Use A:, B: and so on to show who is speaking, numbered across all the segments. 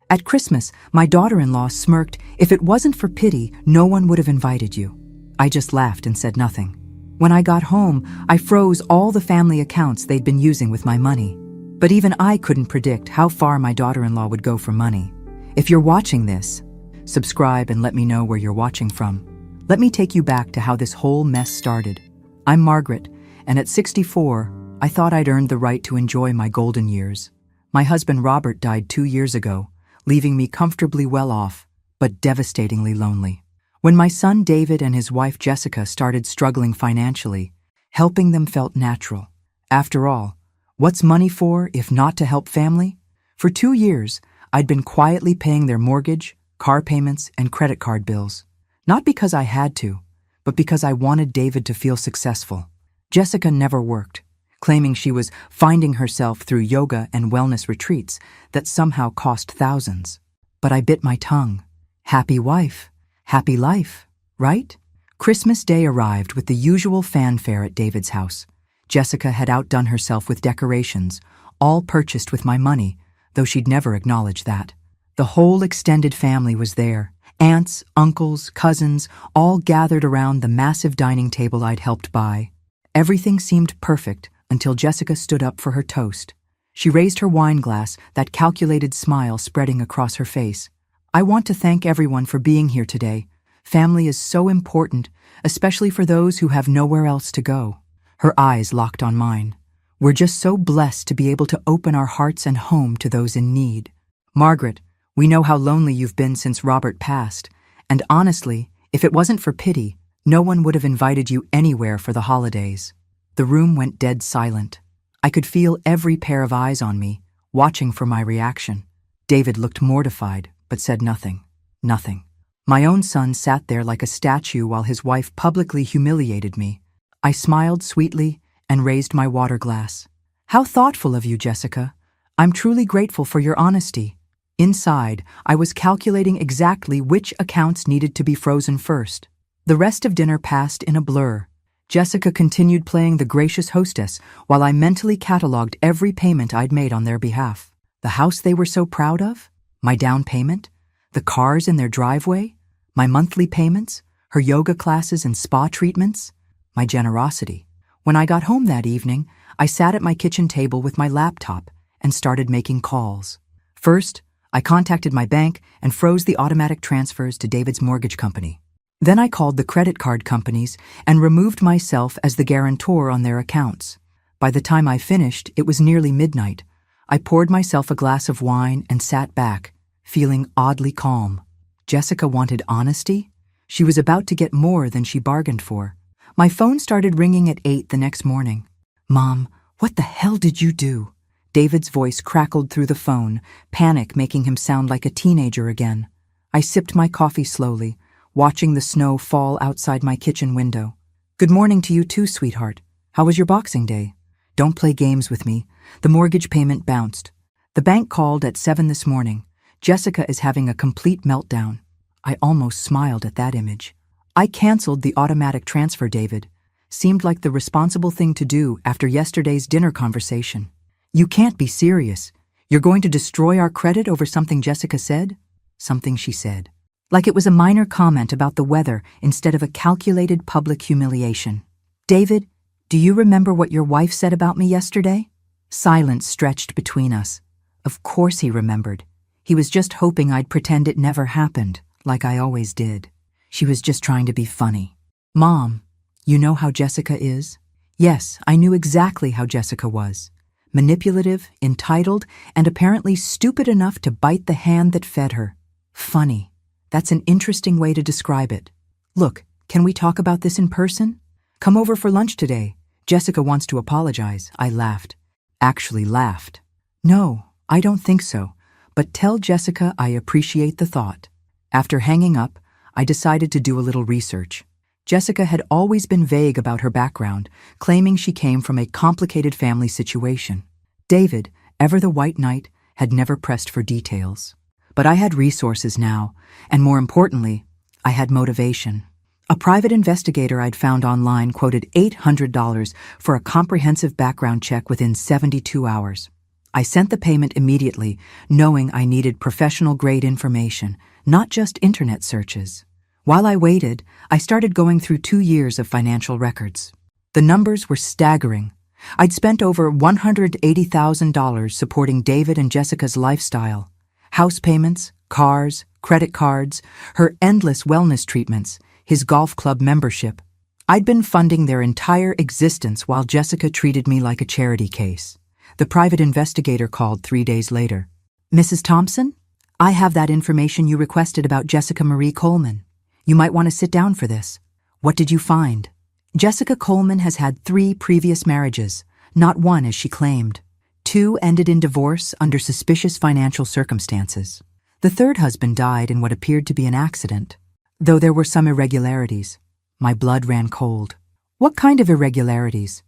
A: At Christmas, my daughter-in-law smirked, "If it wasn't for pity, no one would have invited you." I just laughed and said nothing. When I got home, I froze all the family accounts they'd been using with my money. But even I couldn't predict how far my daughter-in-law would go for money. If you're watching this, subscribe and let me know where you're watching from. Let me take you back to how this whole mess started. I'm Margaret, and at 64, I thought I'd earned the right to enjoy my golden years. My husband Robert died 2 years ago, leaving me comfortably well off, but devastatingly lonely. When my son David and his wife Jessica started struggling financially, helping them felt natural. After all, what's money for if not to help family? For 2 years, I'd been quietly paying their mortgage, car payments, and credit card bills. Not because I had to, but because I wanted David to feel successful. Jessica never worked, claiming she was finding herself through yoga and wellness retreats that somehow cost thousands. But I bit my tongue. Happy wife, happy life, right? Christmas Day arrived with the usual fanfare at David's house. Jessica had outdone herself with decorations, all purchased with my money, though she'd never acknowledged that. The whole extended family was there. Aunts, uncles, cousins, all gathered around the massive dining table I'd helped buy. Everything seemed perfect until Jessica stood up for her toast. She raised her wine glass, that calculated smile spreading across her face. "I want to thank everyone for being here today. Family is so important, especially for those who have nowhere else to go." Her eyes locked on mine. "We're just so blessed to be able to open our hearts and home to those in need. Margaret, we know how lonely you've been since Robert passed, and honestly, if it wasn't for pity, no one would have invited you anywhere for the holidays." The room went dead silent. I could feel every pair of eyes on me, watching for my reaction. David looked mortified, but said nothing. Nothing. My own son sat there like a statue while his wife publicly humiliated me. I smiled sweetly and raised my water glass. "How thoughtful of you, Jessica. I'm truly grateful for your honesty." Inside, I was calculating exactly which accounts needed to be frozen first. The rest of dinner passed in a blur. Jessica continued playing the gracious hostess while I mentally cataloged every payment I'd made on their behalf. The house they were so proud of, my down payment, the cars in their driveway, my monthly payments, her yoga classes and spa treatments, my generosity. When I got home that evening, I sat at my kitchen table with my laptop and started making calls. First, I contacted my bank and froze the automatic transfers to David's mortgage company. Then I called the credit card companies and removed myself as the guarantor on their accounts. By the time I finished, it was nearly midnight. I poured myself a glass of wine and sat back, feeling oddly calm. Jessica wanted honesty? She was about to get more than she bargained for. My phone started ringing at 8 the next morning. "Mom, what the hell did you do?" David's voice crackled through the phone, panic making him sound like a teenager again. I sipped my coffee slowly, watching the snow fall outside my kitchen window. "Good morning to you too, sweetheart. How was your Boxing Day?" "Don't play games with me. The mortgage payment bounced. The bank called at 7 this morning. Jessica is having a complete meltdown." I almost smiled at that image. "I canceled the automatic transfer, David. Seemed like the responsible thing to do after yesterday's dinner conversation." "You can't be serious. You're going to destroy our credit over something Jessica said?" "Something she said. Like it was a minor comment about the weather instead of a calculated public humiliation." "David, do you remember what your wife said about me yesterday?" Silence stretched between us. Of course he remembered. He was just hoping I'd pretend it never happened, like I always did. She was just trying to be funny. "Mom, you know how Jessica is?" Yes, I knew exactly how Jessica was. Manipulative, entitled, and apparently stupid enough to bite the hand that fed her. Funny. That's an interesting way to describe it. "Look, can we talk about this in person? Come over for lunch today. Jessica wants to apologize." I laughed. Actually laughed. "No, I don't think so, but tell Jessica I appreciate the thought." After hanging up, I decided to do a little research. Jessica had always been vague about her background, claiming she came from a complicated family situation. David, ever the white knight, had never pressed for details. But I had resources now, and more importantly, I had motivation. A private investigator I'd found online quoted $800 for a comprehensive background check within 72 hours. I sent the payment immediately, knowing I needed professional-grade information, not just internet searches. While I waited, I started going through 2 years of financial records. The numbers were staggering. I'd spent over $180,000 supporting David and Jessica's lifestyle. House payments, cars, credit cards, her endless wellness treatments, his golf club membership. I'd been funding their entire existence while Jessica treated me like a charity case. The private investigator called 3 days later. "Mrs. Thompson, I have that information you requested about Jessica Marie Coleman. You might want to sit down for this. What did you find?" Jessica Coleman has had 3 previous marriages, not one as she claimed. 2 ended in divorce under suspicious financial circumstances. The 3rd husband died in what appeared to be an accident, though there were some irregularities. My blood ran cold. What kind of irregularities?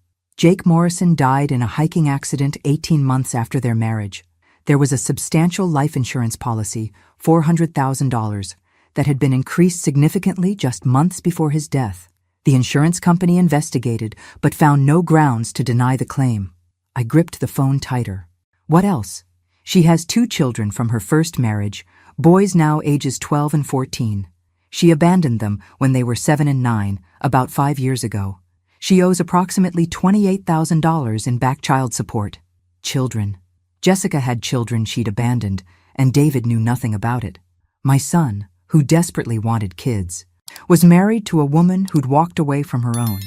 A: Jake Morrison died in a hiking accident 18 months after their marriage. There was a substantial life insurance policy, $400,000, that had been increased significantly just months before his death. The insurance company investigated, but found no grounds to deny the claim. I gripped the phone tighter. What else? She has 2 children from her first marriage, boys now ages 12 and 14. She abandoned them when they were 7 and 9, about 5 years ago. She owes approximately $28,000 in back child support. Children. Jessica had children she'd abandoned, and David knew nothing about it. My son, who desperately wanted kids, was married to a woman who'd walked away from her own.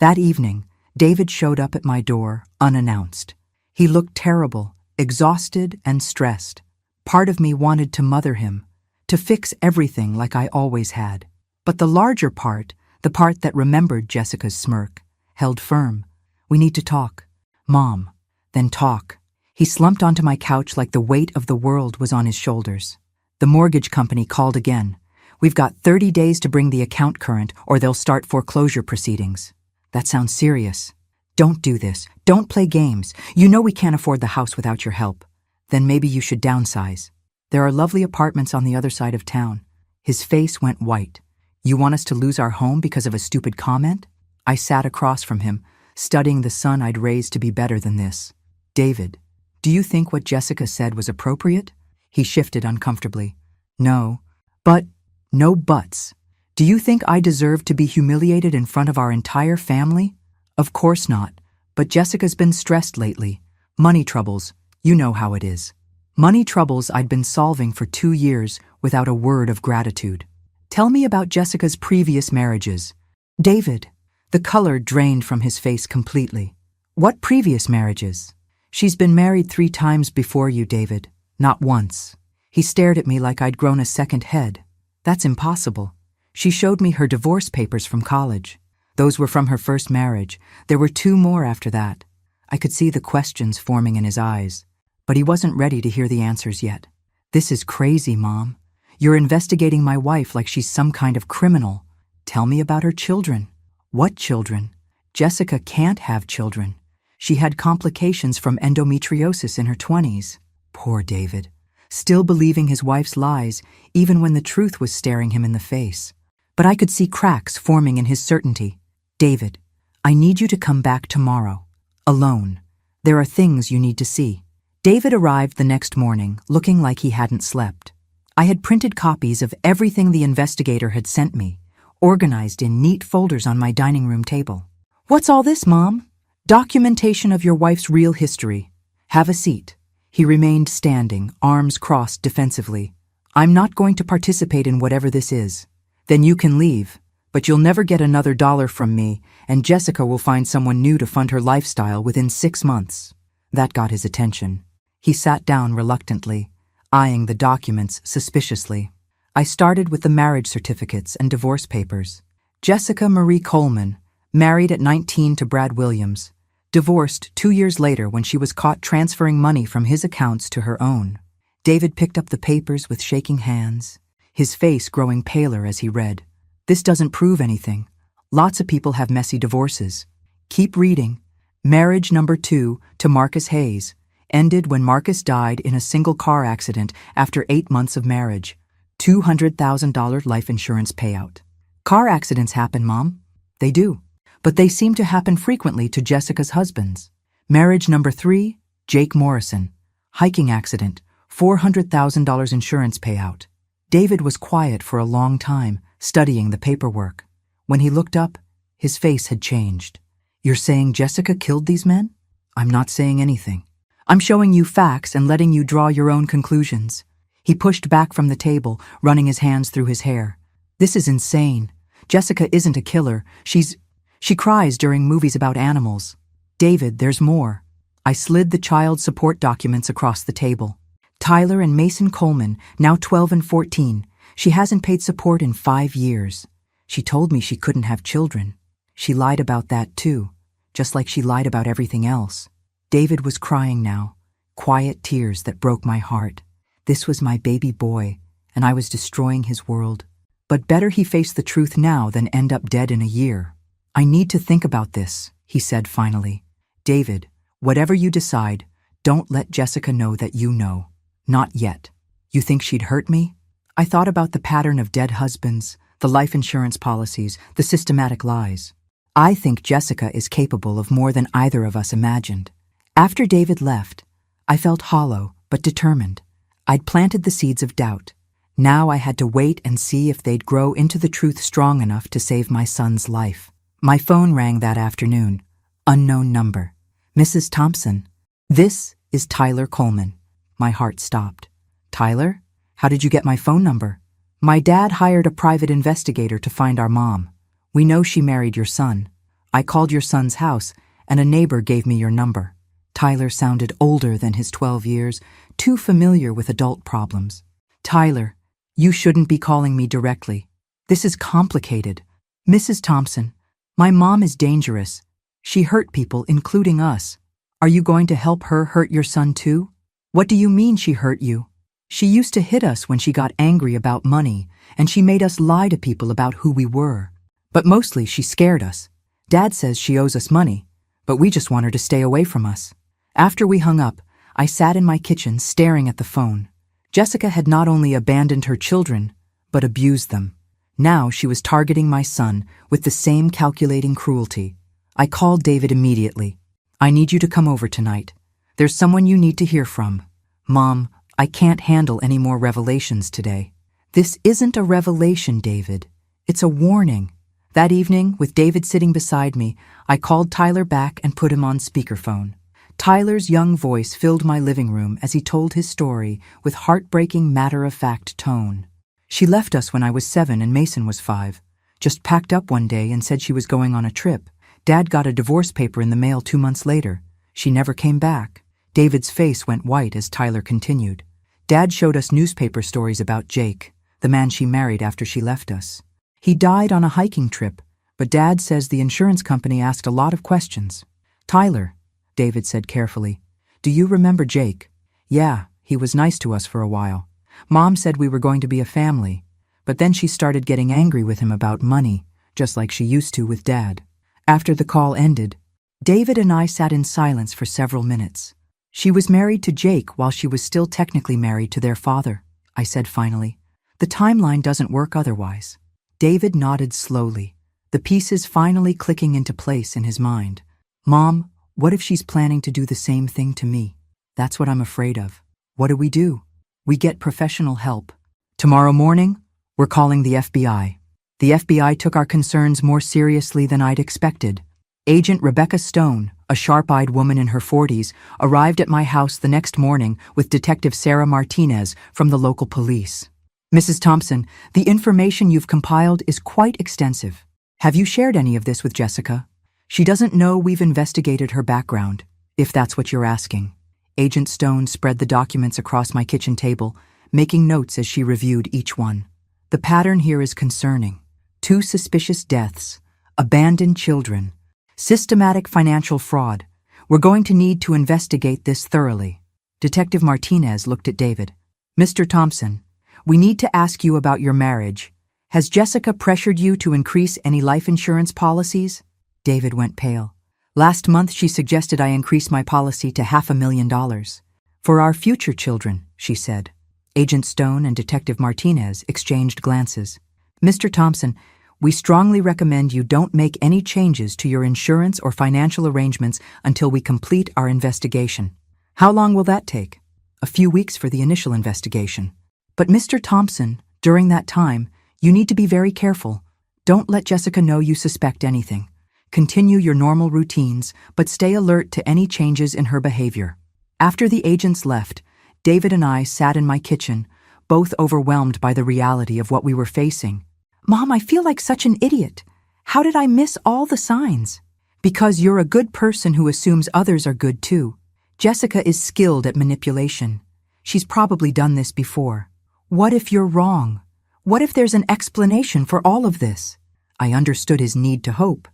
A: That evening, David showed up at my door, unannounced. He looked terrible, exhausted and stressed. Part of me wanted to mother him, to fix everything like I always had. But the larger part, the part that remembered Jessica's smirk, held firm. "We need to talk. Mom." Then talk. He slumped onto my couch like the weight of the world was on his shoulders. The mortgage company called again. "We've got 30 days to bring the account current or they'll start foreclosure proceedings." That sounds serious. "Don't do this. Don't play games. You know we can't afford the house without your help. Then maybe you should downsize. There are lovely apartments on the other side of town." His face went white. "You want us to lose our home because of a stupid comment?" I sat across from him, studying the son I'd raised to be better than this. "David, do you think what Jessica said was appropriate?" He shifted uncomfortably. "No. But, no buts. Do you think I deserve to be humiliated in front of our entire family?" "Of course not. But Jessica's been stressed lately. Money troubles. You know how it is." Money troubles I'd been solving for 2 years without a word of gratitude. "Tell me about Jessica's previous marriages." "David." The color drained from his face completely. "What previous marriages?" "She's been married 3 times before you, David. Not once." He stared at me like I'd grown a second head. "That's impossible." She showed me her divorce papers from college. Those were from her first marriage. There were 2 more after that. I could see the questions forming in his eyes. But he wasn't ready to hear the answers yet. "This is crazy, Mom. You're investigating my wife like she's some kind of criminal. Tell me about her children." "What children?" "Jessica can't have children. She had complications from endometriosis in her 20s. Poor David. Still believing his wife's lies, even when the truth was staring him in the face. But I could see cracks forming in his certainty. "David, I need you to come back tomorrow. Alone. There are things you need to see." David arrived the next morning, looking like he hadn't slept. I had printed copies of everything the investigator had sent me, organized in neat folders on my dining room table. "What's all this, Mom?" "Documentation of your wife's real history. Have a seat." He remained standing, arms crossed defensively. "I'm not going to participate in whatever this is. Then you can leave, but you'll never get another dollar from me, and Jessica will find someone new to fund her lifestyle within 6 months. That got his attention. He sat down reluctantly, eyeing the documents suspiciously. I started with the marriage certificates and divorce papers. Jessica Marie Coleman, married at 19 to Brad Williams, divorced 2 years later when she was caught transferring money from his accounts to her own. David picked up the papers with shaking hands, his face growing paler as he read. "This doesn't prove anything. Lots of people have messy divorces. Keep reading. Marriage number 2 to Marcus Hayes ended when Marcus died in a single car accident after 8 months of marriage. $200,000 life insurance payout." "Car accidents happen, Mom." "They do. But they seem to happen frequently to Jessica's husbands." Marriage number 3, Jake Morrison. Hiking accident, $400,000 insurance payout. David was quiet for a long time, studying the paperwork. When he looked up, his face had changed. You're saying Jessica killed these men? I'm not saying anything. I'm showing you facts and letting you draw your own conclusions. He pushed back from the table, running his hands through his hair. This is insane. Jessica isn't a killer. She cries during movies about animals. David, there's more. I slid the child support documents across the table. Tyler and Mason Coleman, now 12 and 14. She hasn't paid support in 5 years. She told me she couldn't have children. She lied about that too, just like she lied about everything else. David was crying now, quiet tears that broke my heart. This was my baby boy, and I was destroying his world. But better he face the truth now than end up dead in a year. I need to think about this, he said finally. David, whatever you decide, don't let Jessica know that you know. Not yet. You think she'd hurt me? I thought about the pattern of dead husbands, the life insurance policies, the systematic lies. I think Jessica is capable of more than either of us imagined. After David left, I felt hollow but determined. I'd planted the seeds of doubt. Now I had to wait and see if they'd grow into the truth strong enough to save my son's life. My phone rang that afternoon. Unknown number. Mrs. Thompson. This is Tyler Coleman. My heart stopped. Tyler? How did you get my phone number? My dad hired a private investigator to find our mom. We know she married your son. I called your son's house, and a neighbor gave me your number. Tyler sounded older than his 12 years, too familiar with adult problems. Tyler, you shouldn't be calling me directly. This is complicated. Mrs. Thompson, my mom is dangerous. She hurt people, including us. Are you going to help her hurt your son too? What do you mean she hurt you? She used to hit us when she got angry about money, and she made us lie to people about who we were. But mostly she scared us. Dad says she owes us money, but we just want her to stay away from us. After we hung up, I sat in my kitchen staring at the phone. Jessica had not only abandoned her children, but abused them. Now she was targeting my son with the same calculating cruelty. I called David immediately. I need you to come over tonight. There's someone you need to hear from. Mom, I can't handle any more revelations today. This isn't a revelation, David. It's a warning. That evening, with David sitting beside me, I called Tyler back and put him on speakerphone. Tyler's young voice filled my living room as he told his story with heartbreaking matter-of-fact tone. She left us when I was 7 and Mason was 5. Just packed up one day and said she was going on a trip. Dad got a divorce paper in the mail 2 months later. She never came back. David's face went white as Tyler continued. Dad showed us newspaper stories about Jake, the man she married after she left us. He died on a hiking trip, but Dad says the insurance company asked a lot of questions. Tyler, David said carefully, do you remember Jake? Yeah, he was nice to us for a while. Mom said we were going to be a family, but then she started getting angry with him about money, just like she used to with Dad. After the call ended, David and I sat in silence for several minutes. She was married to Jake while she was still technically married to their father, I said finally. The timeline doesn't work otherwise. David nodded slowly, the pieces finally clicking into place in his mind. Mom, what if she's planning to do the same thing to me? That's what I'm afraid of. What do? We get professional help. Tomorrow morning, we're calling the FBI. The FBI took our concerns more seriously than I'd expected. Agent Rebecca Stone, a sharp-eyed woman in her 40s, arrived at my house the next morning with Detective Sarah Martinez from the local police. Mrs. Thompson, the information you've compiled is quite extensive. Have you shared any of this with Jessica? She doesn't know we've investigated her background, if that's what you're asking. Agent Stone spread the documents across my kitchen table, making notes as she reviewed each one. The pattern here is concerning. 2 suspicious deaths, abandoned children, systematic financial fraud. We're going to need to investigate this thoroughly. Detective Martinez looked at David. Mr. Thompson, we need to ask you about your marriage. Has Jessica pressured you to increase any life insurance policies? David went pale. Last month she suggested I increase my policy to $500,000. For our future children, she said. Agent Stone and Detective Martinez exchanged glances. Mr. Thompson, we strongly recommend you don't make any changes to your insurance or financial arrangements until we complete our investigation. How long will that take? a few weeks for the initial investigation. But Mr. Thompson, during that time, you need to be very careful. Don't let Jessica know you suspect anything. Continue your normal routines, but stay alert to any changes in her behavior. After the agents left, David and I sat in my kitchen, both overwhelmed by the reality of what we were facing. Mom, I feel like such an idiot. How did I miss all the signs? Because you're a good person who assumes others are good too. Jessica is skilled at manipulation. She's probably done this before. What if you're wrong? What if there's an explanation for all of this? I understood his need to hope,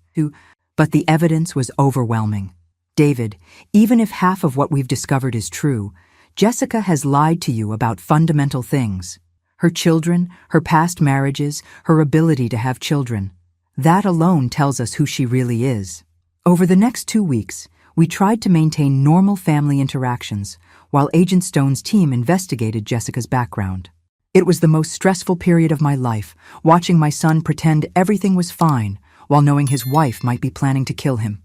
A: but the evidence was overwhelming. David, even if half of what we've discovered is true, Jessica has lied to you about fundamental things. Her children, her past marriages, her ability to have children. That alone tells us who she really is. Over the next 2 weeks, we tried to maintain normal family interactions while Agent Stone's team investigated Jessica's background. It was the most stressful period of my life, watching my son pretend everything was fine while knowing his wife might be planning to kill him.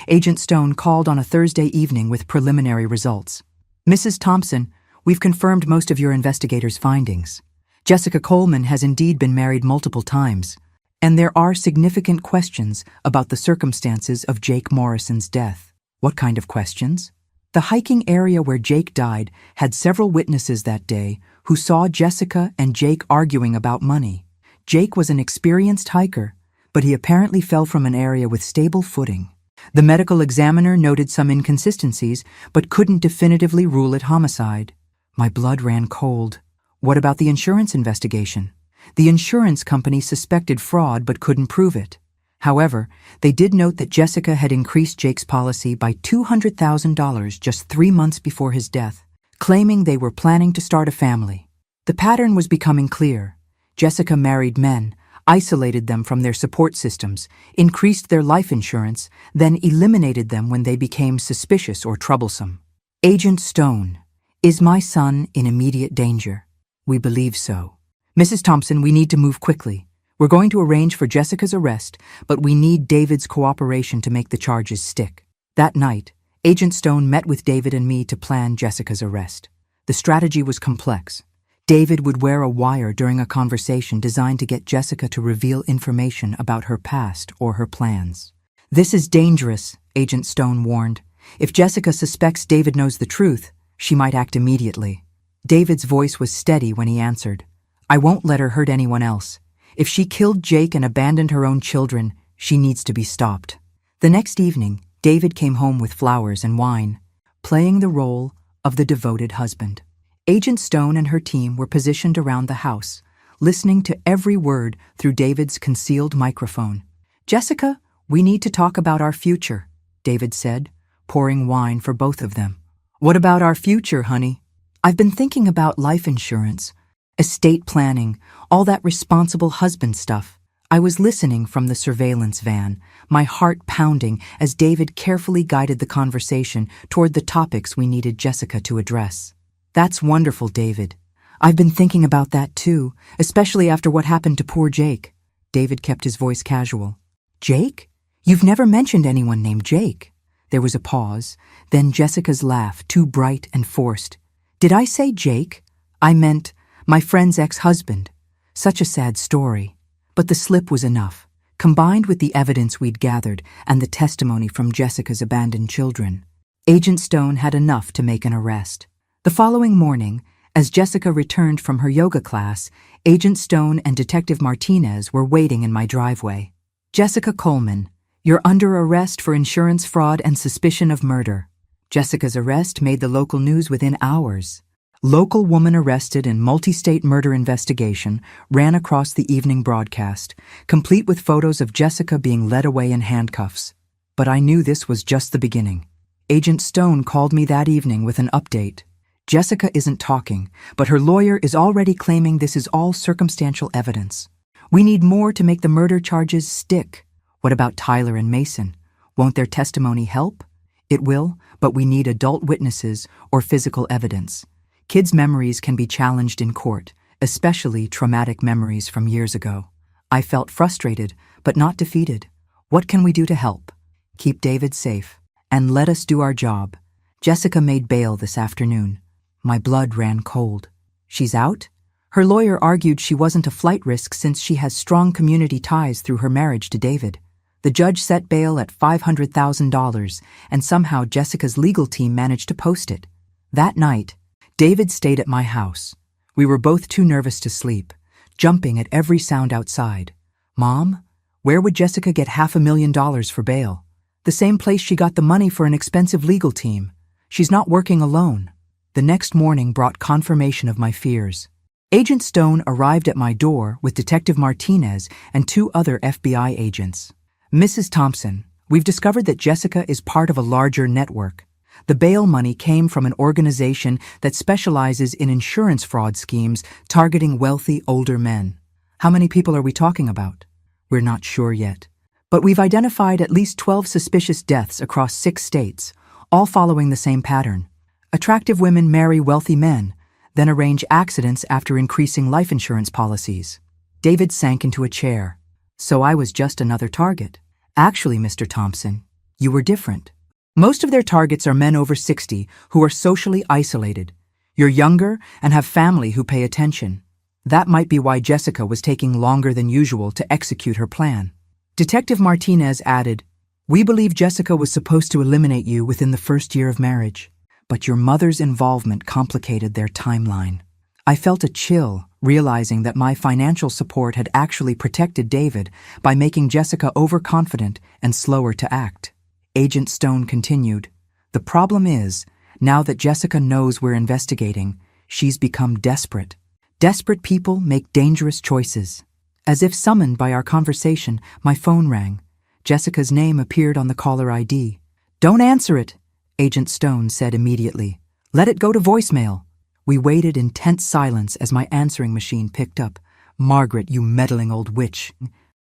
A: Agent Stone called on a Thursday evening with preliminary results. Mrs. Thompson, we've confirmed most of your investigators' findings. Jessica Coleman has indeed been married multiple times, and there are significant questions about the circumstances of Jake Morrison's death. What kind of questions? The hiking area where Jake died had several witnesses that day who saw Jessica and Jake arguing about money. Jake was an experienced hiker, but he apparently fell from an area with stable footing. The medical examiner noted some inconsistencies, but couldn't definitively rule it homicide. My blood ran cold. What about the insurance investigation? The insurance company suspected fraud but couldn't prove it. However, they did note that Jessica had increased Jake's policy by $200,000 just 3 months before his death, claiming they were planning to start a family. The pattern was becoming clear. Jessica married men, isolated them from their support systems, increased their life insurance, then eliminated them when they became suspicious or troublesome. Agent Stone, is my son in immediate danger? We believe so. Mrs. Thompson, we need to move quickly. We're going to arrange for Jessica's arrest, but we need David's cooperation to make the charges stick. That night, Agent Stone met with David and me to plan Jessica's arrest. The strategy was complex. David would wear a wire during a conversation designed to get Jessica to reveal information about her past or her plans. This is dangerous, Agent Stone warned. If Jessica suspects David knows the truth, she might act immediately. David's voice was steady when he answered. I won't let her hurt anyone else. If she killed Jake and abandoned her own children, she needs to be stopped. The next evening, David came home with flowers and wine, playing the role of the devoted husband. Agent Stone and her team were positioned around the house, listening to every word through David's concealed microphone. Jessica, we need to talk about our future, David said, pouring wine for both of them. What about our future, honey? I've been thinking about life insurance, estate planning, all that responsible husband stuff. I was listening from the surveillance van, my heart pounding as David carefully guided the conversation toward the topics we needed Jessica to address. That's wonderful, David. I've been thinking about that too, especially after what happened to poor Jake. David kept his voice casual. Jake? You've never mentioned anyone named Jake. There was a pause, then Jessica's laugh, too bright and forced. Did I say Jake? I meant my friend's ex-husband. Such a sad story. But the slip was enough, combined with the evidence we'd gathered and the testimony from Jessica's abandoned children. Agent Stone had enough to make an arrest. The following morning, as Jessica returned from her yoga class, Agent Stone and Detective Martinez were waiting in my driveway. Jessica Coleman, you're under arrest for insurance fraud and suspicion of murder. Jessica's arrest made the local news within hours. Local woman arrested in multi-state murder investigation ran across the evening broadcast, complete with photos of Jessica being led away in handcuffs. But I knew this was just the beginning. Agent Stone called me that evening with an update. Jessica isn't talking, but her lawyer is already claiming this is all circumstantial evidence. We need more to make the murder charges stick. What about Tyler and Mason? Won't their testimony help? It will, but we need adult witnesses or physical evidence. Kids' memories can be challenged in court, especially traumatic memories from years ago. I felt frustrated, but not defeated. What can we do to help? Keep David safe, and let us do our job. Jessica made bail this afternoon. My blood ran cold. She's out? Her lawyer argued she wasn't a flight risk since she has strong community ties through her marriage to David. The judge set bail at $500,000, and somehow Jessica's legal team managed to post it. That night, David stayed at my house. We were both too nervous to sleep, jumping at every sound outside. Mom, where would Jessica get $500,000 for bail? The same place she got the money for an expensive legal team. She's not working alone. The next morning brought confirmation of my fears. Agent Stone arrived at my door with Detective Martinez and 2 other FBI agents. Mrs. Thompson, we've discovered that Jessica is part of a larger network. The bail money came from an organization that specializes in insurance fraud schemes targeting wealthy older men. How many people are we talking about? We're not sure yet. But we've identified at least 12 suspicious deaths across 6 states, all following the same pattern. Attractive women marry wealthy men, then arrange accidents after increasing life insurance policies. David sank into a chair. So I was just another target. Actually, Mr. Thompson, you were different. Most of their targets are men over 60 who are socially isolated. You're younger and have family who pay attention. That might be why Jessica was taking longer than usual to execute her plan. Detective Martinez added, "We believe Jessica was supposed to eliminate you within the first year of marriage, but your mother's involvement complicated their timeline." I felt a chill, realizing that my financial support had actually protected David by making Jessica overconfident and slower to act. Agent Stone continued, "The problem is, now that Jessica knows we're investigating, she's become desperate. Desperate people make dangerous choices." As if summoned by our conversation, my phone rang. Jessica's name appeared on the caller ID. "Don't answer it," Agent Stone said immediately. "Let it go to voicemail." We waited in tense silence as my answering machine picked up. "Margaret, you meddling old witch.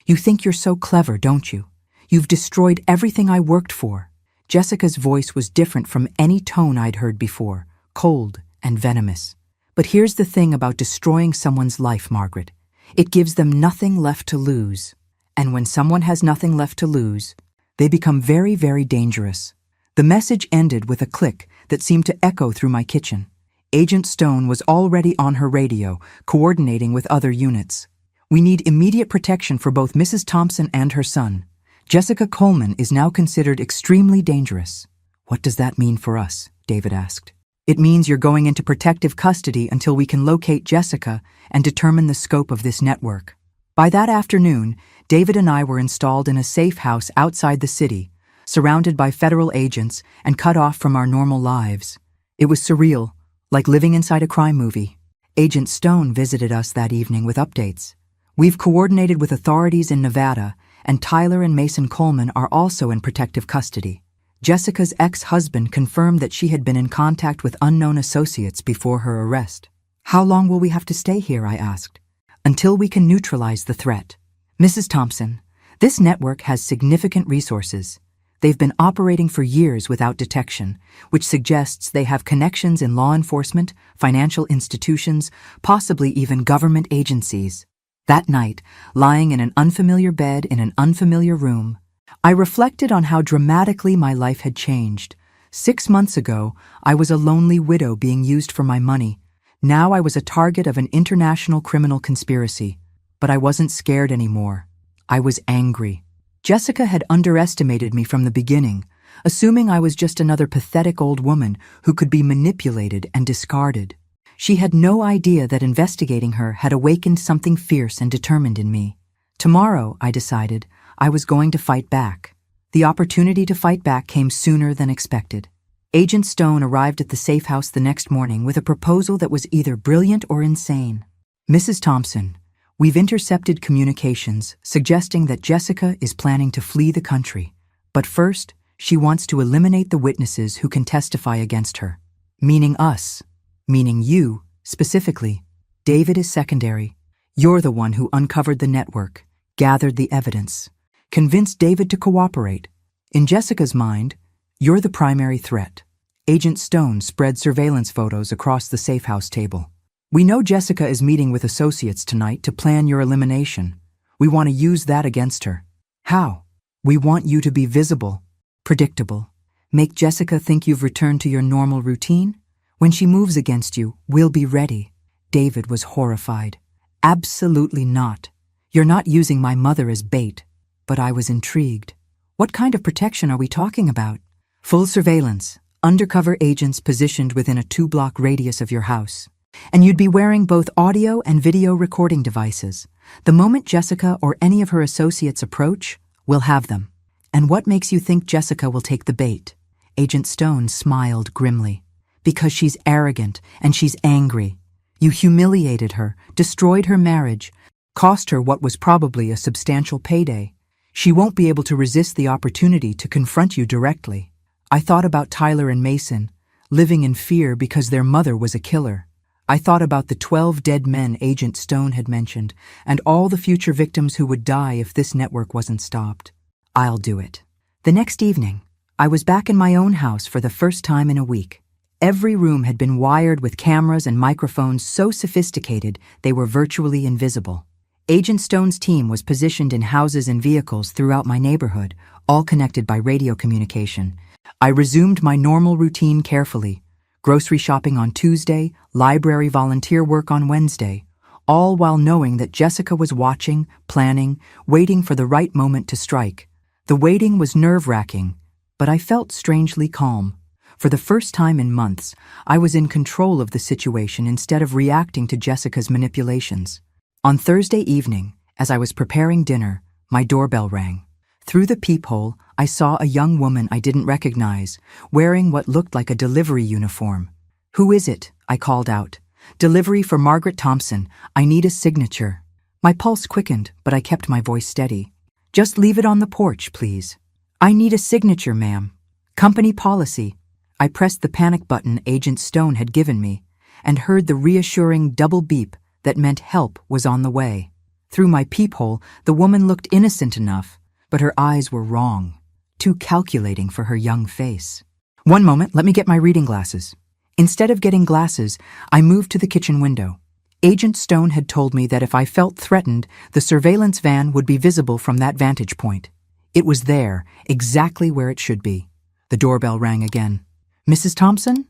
A: You think you're so clever, don't you? You've destroyed everything I worked for." Jessica's voice was different from any tone I'd heard before, cold and venomous. "But here's the thing about destroying someone's life, Margaret. It gives them nothing left to lose. And when someone has nothing left to lose, they become very, very dangerous." The message ended with a click that seemed to echo through my kitchen. Agent Stone was already on her radio, coordinating with other units. "We need immediate protection for both Mrs. Thompson and her son. Jessica Coleman is now considered extremely dangerous." "What does that mean for us?" David asked. "It means you're going into protective custody until we can locate Jessica and determine the scope of this network." By that afternoon, David and I were installed in a safe house outside the city, surrounded by federal agents and cut off from our normal lives. It was surreal, like living inside a crime movie. Agent Stone visited us that evening with updates. "We've coordinated with authorities in Nevada, and Tyler and Mason Coleman are also in protective custody." Jessica's ex-husband confirmed that she had been in contact with unknown associates before her arrest. "How long will we have to stay here?" I asked. "Until we can neutralize the threat. Mrs. Thompson, this network has significant resources. They've been operating for years without detection, which suggests they have connections in law enforcement, financial institutions, possibly even government agencies." That night, lying in an unfamiliar bed in an unfamiliar room, I reflected on how dramatically my life had changed. 6 months ago, I was a lonely widow being used for my money. Now I was a target of an international criminal conspiracy. But I wasn't scared anymore. I was angry. Jessica had underestimated me from the beginning, assuming I was just another pathetic old woman who could be manipulated and discarded. She had no idea that investigating her had awakened something fierce and determined in me. Tomorrow, I decided, I was going to fight back. The opportunity to fight back came sooner than expected. Agent Stone arrived at the safe house the next morning with a proposal that was either brilliant or insane. "Mrs. Thompson, we've intercepted communications suggesting that Jessica is planning to flee the country. But first, she wants to eliminate the witnesses who can testify against her. Meaning us. Meaning you, specifically. David is secondary. You're the one who uncovered the network, gathered the evidence, convinced David to cooperate. In Jessica's mind, you're the primary threat." Agent Stone spread surveillance photos across the safe house table. "We know Jessica is meeting with associates tonight to plan your elimination. We want to use that against her." "How?" "We want you to be visible, predictable. Make Jessica think you've returned to your normal routine. When she moves against you, we'll be ready. David was horrified. Absolutely not. You're not using my mother as bait. But I was intrigued. What kind of protection are we talking about? Full surveillance, undercover agents positioned within a 2-block radius of your house. And you'd be wearing both audio and video recording devices. The moment Jessica or any of her associates approach, we'll have them. And what makes you think Jessica will take the bait? Agent Stone smiled grimly. Because she's arrogant and she's angry. You humiliated her, destroyed her marriage, cost her what was probably a substantial payday. She won't be able to resist the opportunity to confront you directly. I thought about Tyler and Mason, living in fear because their mother was a killer. I thought about the 12 dead men Agent Stone had mentioned, and all the future victims who would die if this network wasn't stopped. I'll do it. The next evening, I was back in my own house for the first time in a week. Every room had been wired with cameras and microphones so sophisticated they were virtually invisible. Agent Stone's team was positioned in houses and vehicles throughout my neighborhood, all connected by radio communication. I resumed my normal routine carefully. Grocery shopping on Tuesday, library volunteer work on Wednesday, all while knowing that Jessica was watching, planning, waiting for the right moment to strike. The waiting was nerve-wracking, but I felt strangely calm. For the first time in months, I was in control of the situation instead of reacting to Jessica's manipulations. On Thursday evening, as I was preparing dinner, my doorbell rang. Through the peephole, I saw a young woman I didn't recognize, wearing what looked like a delivery uniform. "Who is it?" I called out. "Delivery for Margaret Thompson. I need a signature." My pulse quickened, but I kept my voice steady. "Just leave it on the porch, please." "I need a signature, ma'am. Company policy." I pressed the panic button Agent Stone had given me and heard the reassuring double beep that meant help was on the way. Through my peephole, the woman looked innocent enough, but her eyes were wrong, too calculating for her young face. "One moment, let me get my reading glasses." Instead of getting glasses, I moved to the kitchen window. Agent Stone had told me that if I felt threatened, the surveillance van would be visible from that vantage point. It was there, exactly where it should be. The doorbell rang again. "Mrs. Thompson?"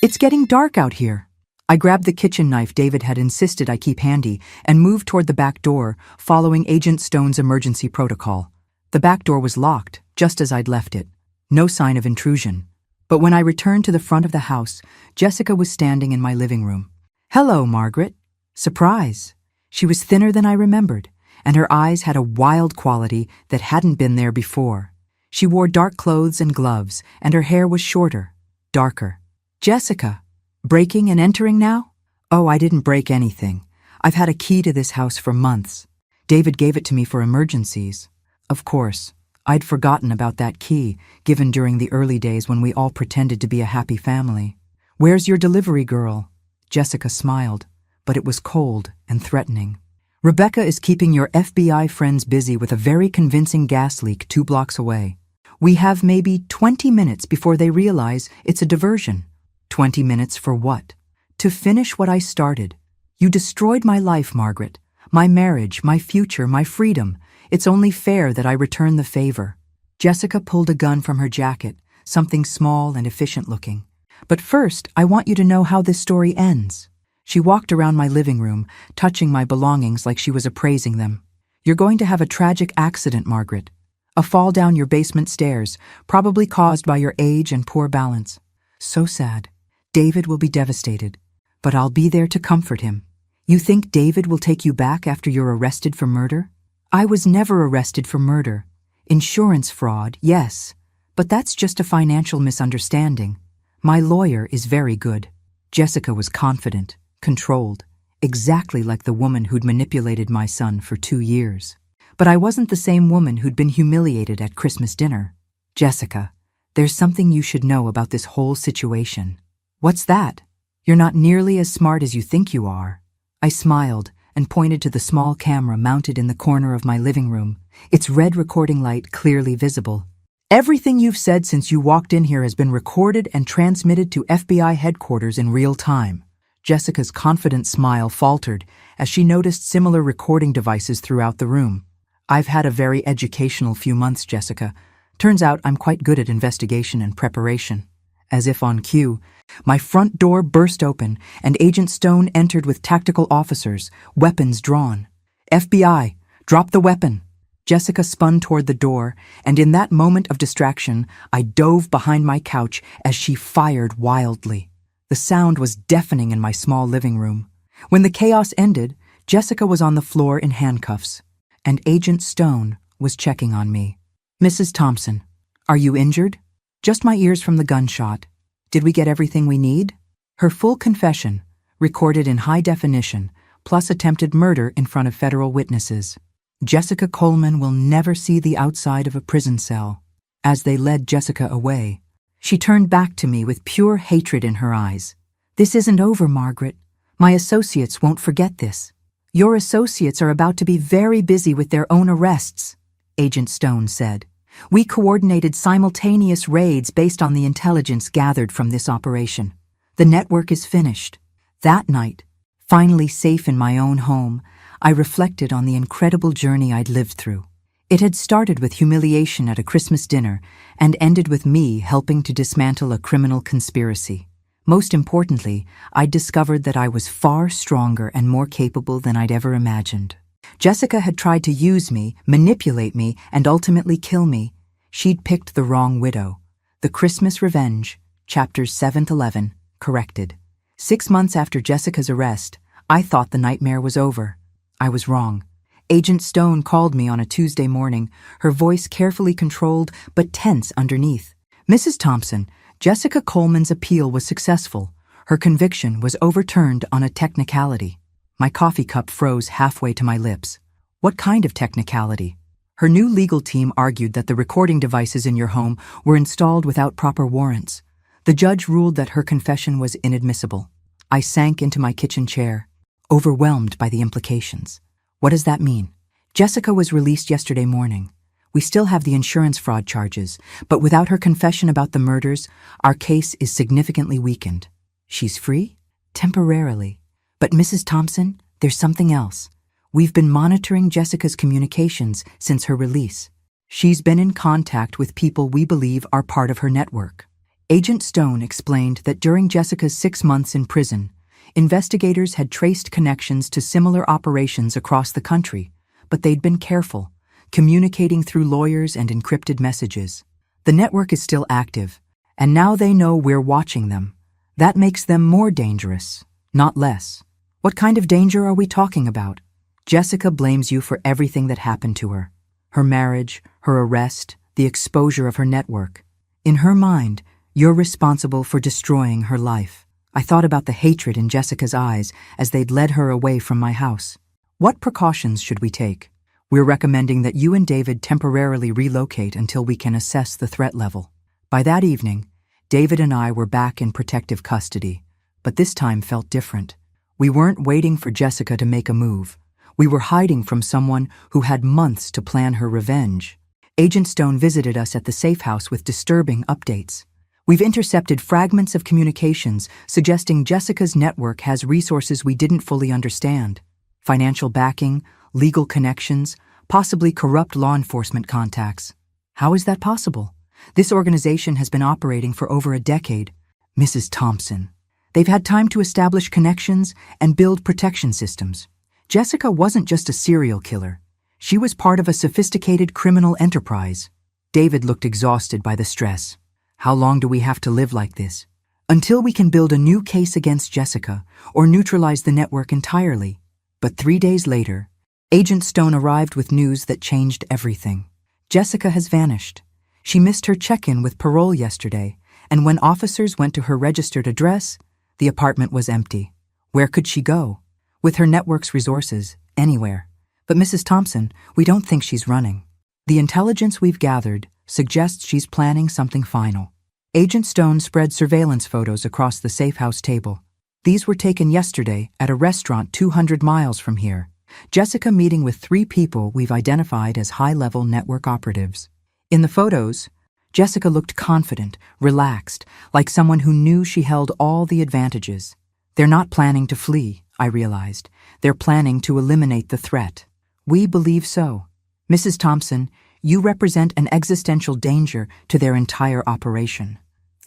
A: "It's getting dark out here." I grabbed the kitchen knife David had insisted I keep handy and moved toward the back door, following Agent Stone's emergency protocol. The back door was locked, just as I'd left it. No sign of intrusion. But when I returned to the front of the house, Jessica was standing in my living room. "Hello, Margaret." Surprise. She was thinner than I remembered, and her eyes had a wild quality that hadn't been there before. She wore dark clothes and gloves, and her hair was shorter, darker. "Jessica, breaking and entering now?" "Oh, I didn't break anything. I've had a key to this house for months. David gave it to me for emergencies." Of course, I'd forgotten about that key, given during the early days when we all pretended to be a happy family. "Where's your delivery girl?" Jessica smiled, but it was cold and threatening. "Rebecca is keeping your FBI friends busy with a very convincing gas leak 2 blocks away. We have maybe 20 minutes before they realize it's a diversion." 20 minutes for what? "To finish what I started. You destroyed my life, Margaret. My marriage, my future, my freedom. It's only fair that I return the favor." Jessica pulled a gun from her jacket, something small and efficient looking. "But first, I want you to know how this story ends." She walked around my living room, touching my belongings like she was appraising them. "You're going to have a tragic accident, Margaret. A fall down your basement stairs, probably caused by your age and poor balance. So sad. David will be devastated, but I'll be there to comfort him. You think David will take you back after you're arrested for murder?" "I was never arrested for murder. Insurance fraud, yes, but that's just a financial misunderstanding. My lawyer is very good." Jessica was confident, controlled, exactly like the woman who'd manipulated my son for 2 years. But I wasn't the same woman who'd been humiliated at Christmas dinner. "Jessica, there's something you should know about this whole situation." "What's that?" "You're not nearly as smart as you think you are." I smiled and pointed to the small camera mounted in the corner of my living room, its red recording light clearly visible. "Everything you've said since you walked in here has been recorded and transmitted to FBI headquarters in real time." Jessica's confident smile faltered as she noticed similar recording devices throughout the room. "I've had a very educational few months, Jessica. Turns out I'm quite good at investigation and preparation." As if on cue, my front door burst open and Agent Stone entered with tactical officers, weapons drawn. FBI, drop the weapon. Jessica spun toward the door, and in that moment of distraction, I dove behind my couch as she fired wildly. The sound was deafening in my small living room. When the chaos ended, Jessica was on the floor in handcuffs, and Agent Stone was checking on me. Mrs. Thompson, are you injured? Just my ears from the gunshot. Did we get everything we need? Her full confession, recorded in high definition, plus attempted murder in front of federal witnesses. Jessica Coleman will never see the outside of a prison cell. As they led Jessica away, she turned back to me with pure hatred in her eyes. This isn't over, Margaret. My associates won't forget this. Your associates are about to be very busy with their own arrests, Agent Stone said. We coordinated simultaneous raids based on the intelligence gathered from this operation. The network is finished. That night, finally safe in my own home, I reflected on the incredible journey I'd lived through. It had started with humiliation at a Christmas dinner and ended with me helping to dismantle a criminal conspiracy. Most importantly, I'd discovered that I was far stronger and more capable than I'd ever imagined. Jessica had tried to use me, manipulate me, and ultimately kill me. She'd picked the wrong widow. The Christmas Revenge, chapters 7-11, corrected. 6 months after Jessica's arrest, I thought the nightmare was over. I was wrong. Agent Stone called me on a Tuesday morning, her voice carefully controlled but tense underneath. Mrs. Thompson, Jessica Coleman's appeal was successful. Her conviction was overturned on a technicality. My coffee cup froze halfway to my lips. What kind of technicality? Her new legal team argued that the recording devices in your home were installed without proper warrants. The judge ruled that her confession was inadmissible. I sank into my kitchen chair, overwhelmed by the implications. What does that mean? Jessica was released yesterday morning. We still have the insurance fraud charges, but without her confession about the murders, our case is significantly weakened. She's free? Temporarily. But Mrs. Thompson, there's something else. We've been monitoring Jessica's communications since her release. She's been in contact with people we believe are part of her network. Agent Stone explained that during Jessica's 6 months in prison, investigators had traced connections to similar operations across the country, but they'd been careful, communicating through lawyers and encrypted messages. The network is still active, and now they know we're watching them. That makes them more dangerous, not less. What kind of danger are we talking about? Jessica blames you for everything that happened to her. Her marriage, her arrest, the exposure of her network. In her mind, you're responsible for destroying her life. I thought about the hatred in Jessica's eyes as they'd led her away from my house. What precautions should we take? We're recommending that you and David temporarily relocate until we can assess the threat level. By that evening, David and I were back in protective custody, but this time felt different. We weren't waiting for Jessica to make a move. We were hiding from someone who had months to plan her revenge. Agent Stone visited us at the safe house with disturbing updates. We've intercepted fragments of communications suggesting Jessica's network has resources we didn't fully understand. Financial backing, legal connections, possibly corrupt law enforcement contacts. How is that possible? This organization has been operating for over a decade. Mrs. Thompson. They've had time to establish connections and build protection systems. Jessica wasn't just a serial killer. She was part of a sophisticated criminal enterprise. David looked exhausted by the stress. How long do we have to live like this? Until we can build a new case against Jessica or neutralize the network entirely. But 3 days later, Agent Stone arrived with news that changed everything. Jessica has vanished. She missed her check-in with parole yesterday, and when officers went to her registered address, the apartment was empty. Where could she go? With her network's resources, anywhere. But Mrs. Thompson, we don't think she's running. The intelligence we've gathered suggests she's planning something final. Agent Stone spread surveillance photos across the safe house table. These were taken yesterday at a restaurant 200 miles from here. Jessica meeting with 3 people we've identified as high-level network operatives. In the photos, Jessica looked confident, relaxed, like someone who knew she held all the advantages. They're not planning to flee, I realized. They're planning to eliminate the threat. We believe so. Mrs. Thompson, you represent an existential danger to their entire operation.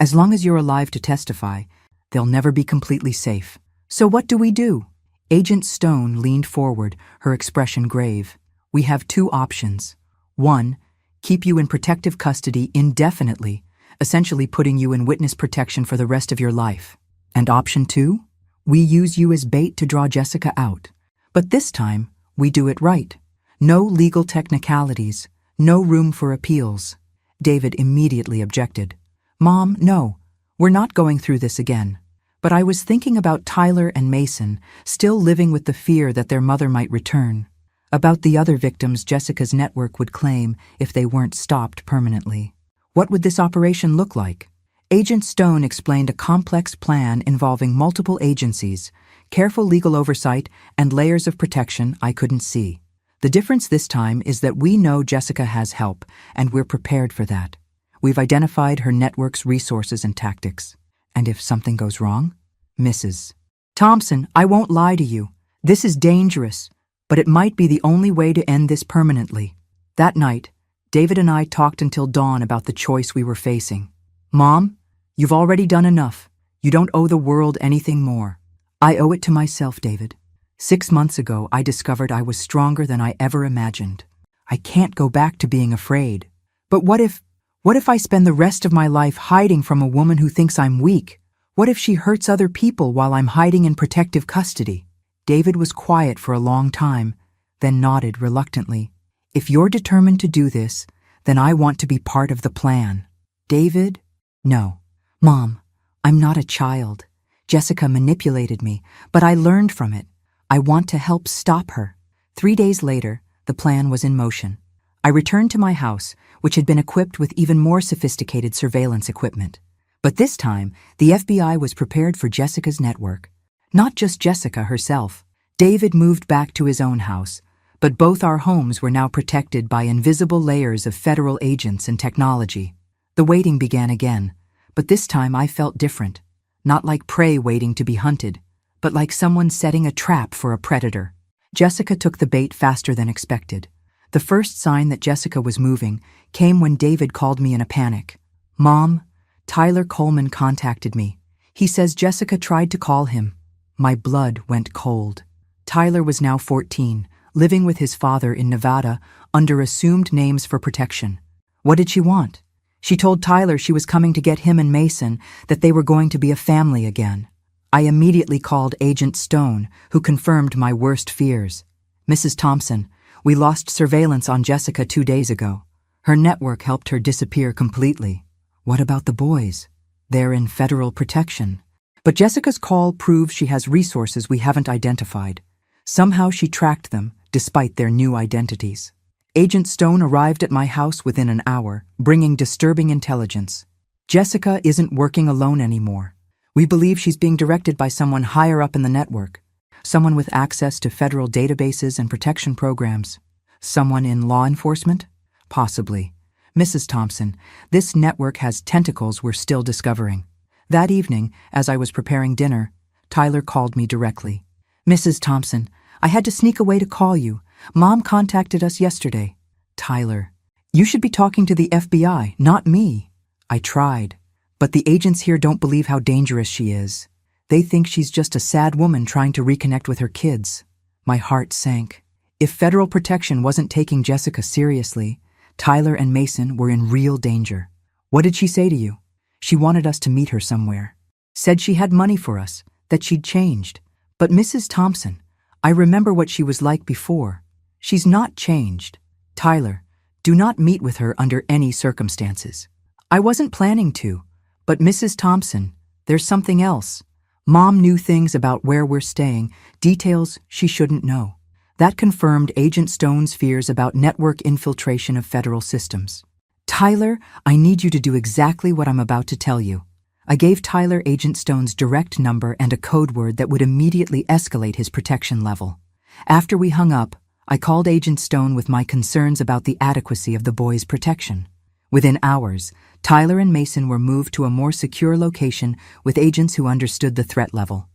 A: As long as you're alive to testify, they'll never be completely safe. So what do we do? Agent Stone leaned forward, her expression grave. We have two options. One, keep you in protective custody indefinitely, essentially putting you in witness protection for the rest of your life. And option two, we use you as bait to draw Jessica out. But this time, we do it right. No legal technicalities, no room for appeals. David immediately objected. Mom, no, we're not going through this again. But I was thinking about Tyler and Mason, still living with the fear that their mother might return. About the other victims Jessica's network would claim if they weren't stopped permanently. What would this operation look like? Agent Stone explained a complex plan involving multiple agencies, careful legal oversight, and layers of protection I couldn't see. The difference this time is that we know Jessica has help, and we're prepared for that. We've identified her network's resources and tactics. And if something goes wrong? Mrs. Thompson, I won't lie to you. This is dangerous, but it might be the only way to end this permanently. That night, David and I talked until dawn about the choice we were facing. Mom, you've already done enough. You don't owe the world anything more. I owe it to myself, David. 6 months ago, I discovered I was stronger than I ever imagined. I can't go back to being afraid. But what if I spend the rest of my life hiding from a woman who thinks I'm weak? What if she hurts other people while I'm hiding in protective custody? David was quiet for a long time, then nodded reluctantly. If you're determined to do this, then I want to be part of the plan. David? No. Mom, I'm not a child. Jessica manipulated me, but I learned from it. I want to help stop her. 3 days later, the plan was in motion. I returned to my house, which had been equipped with even more sophisticated surveillance equipment. But this time, the FBI was prepared for Jessica's network. Not just Jessica herself. David moved back to his own house, but both our homes were now protected by invisible layers of federal agents and technology. The waiting began again, but this time I felt different. Not like prey waiting to be hunted, but like someone setting a trap for a predator. Jessica took the bait faster than expected. The first sign that Jessica was moving came when David called me in a panic. Mom, Tyler Coleman contacted me. He says Jessica tried to call him. My blood went cold. Tyler was now 14, living with his father in Nevada under assumed names for protection. What did she want? She told Tyler she was coming to get him and Mason, that they were going to be a family again. I immediately called Agent Stone, who confirmed my worst fears. Mrs. Thompson, we lost surveillance on Jessica 2 days ago. Her network helped her disappear completely. What about the boys? They're in federal protection. But Jessica's call proves she has resources we haven't identified. Somehow she tracked them, despite their new identities. Agent Stone arrived at my house within an hour, bringing disturbing intelligence. Jessica isn't working alone anymore. We believe she's being directed by someone higher up in the network. Someone with access to federal databases and protection programs. Someone in law enforcement? Possibly. Mrs. Thompson, this network has tentacles we're still discovering. That evening, as I was preparing dinner, Tyler called me directly. Mrs. Thompson, I had to sneak away to call you. Mom contacted us yesterday. Tyler, you should be talking to the FBI, not me. I tried, but the agents here don't believe how dangerous she is. They think she's just a sad woman trying to reconnect with her kids. My heart sank. If federal protection wasn't taking Jessica seriously, Tyler and Mason were in real danger. What did she say to you? She wanted us to meet her somewhere. Said she had money for us, that she'd changed. But Mrs. Thompson, I remember what she was like before. She's not changed. Tyler, do not meet with her under any circumstances. I wasn't planning to, but Mrs. Thompson, there's something else. Mom knew things about where we're staying, details she shouldn't know. That confirmed Agent Stone's fears about network infiltration of federal systems. Tyler, I need you to do exactly what I'm about to tell you. I gave Tyler Agent Stone's direct number and a code word that would immediately escalate his protection level. After we hung up, I called Agent Stone with my concerns about the adequacy of the boys' protection. Within hours, Tyler and Mason were moved to a more secure location with agents who understood the threat level.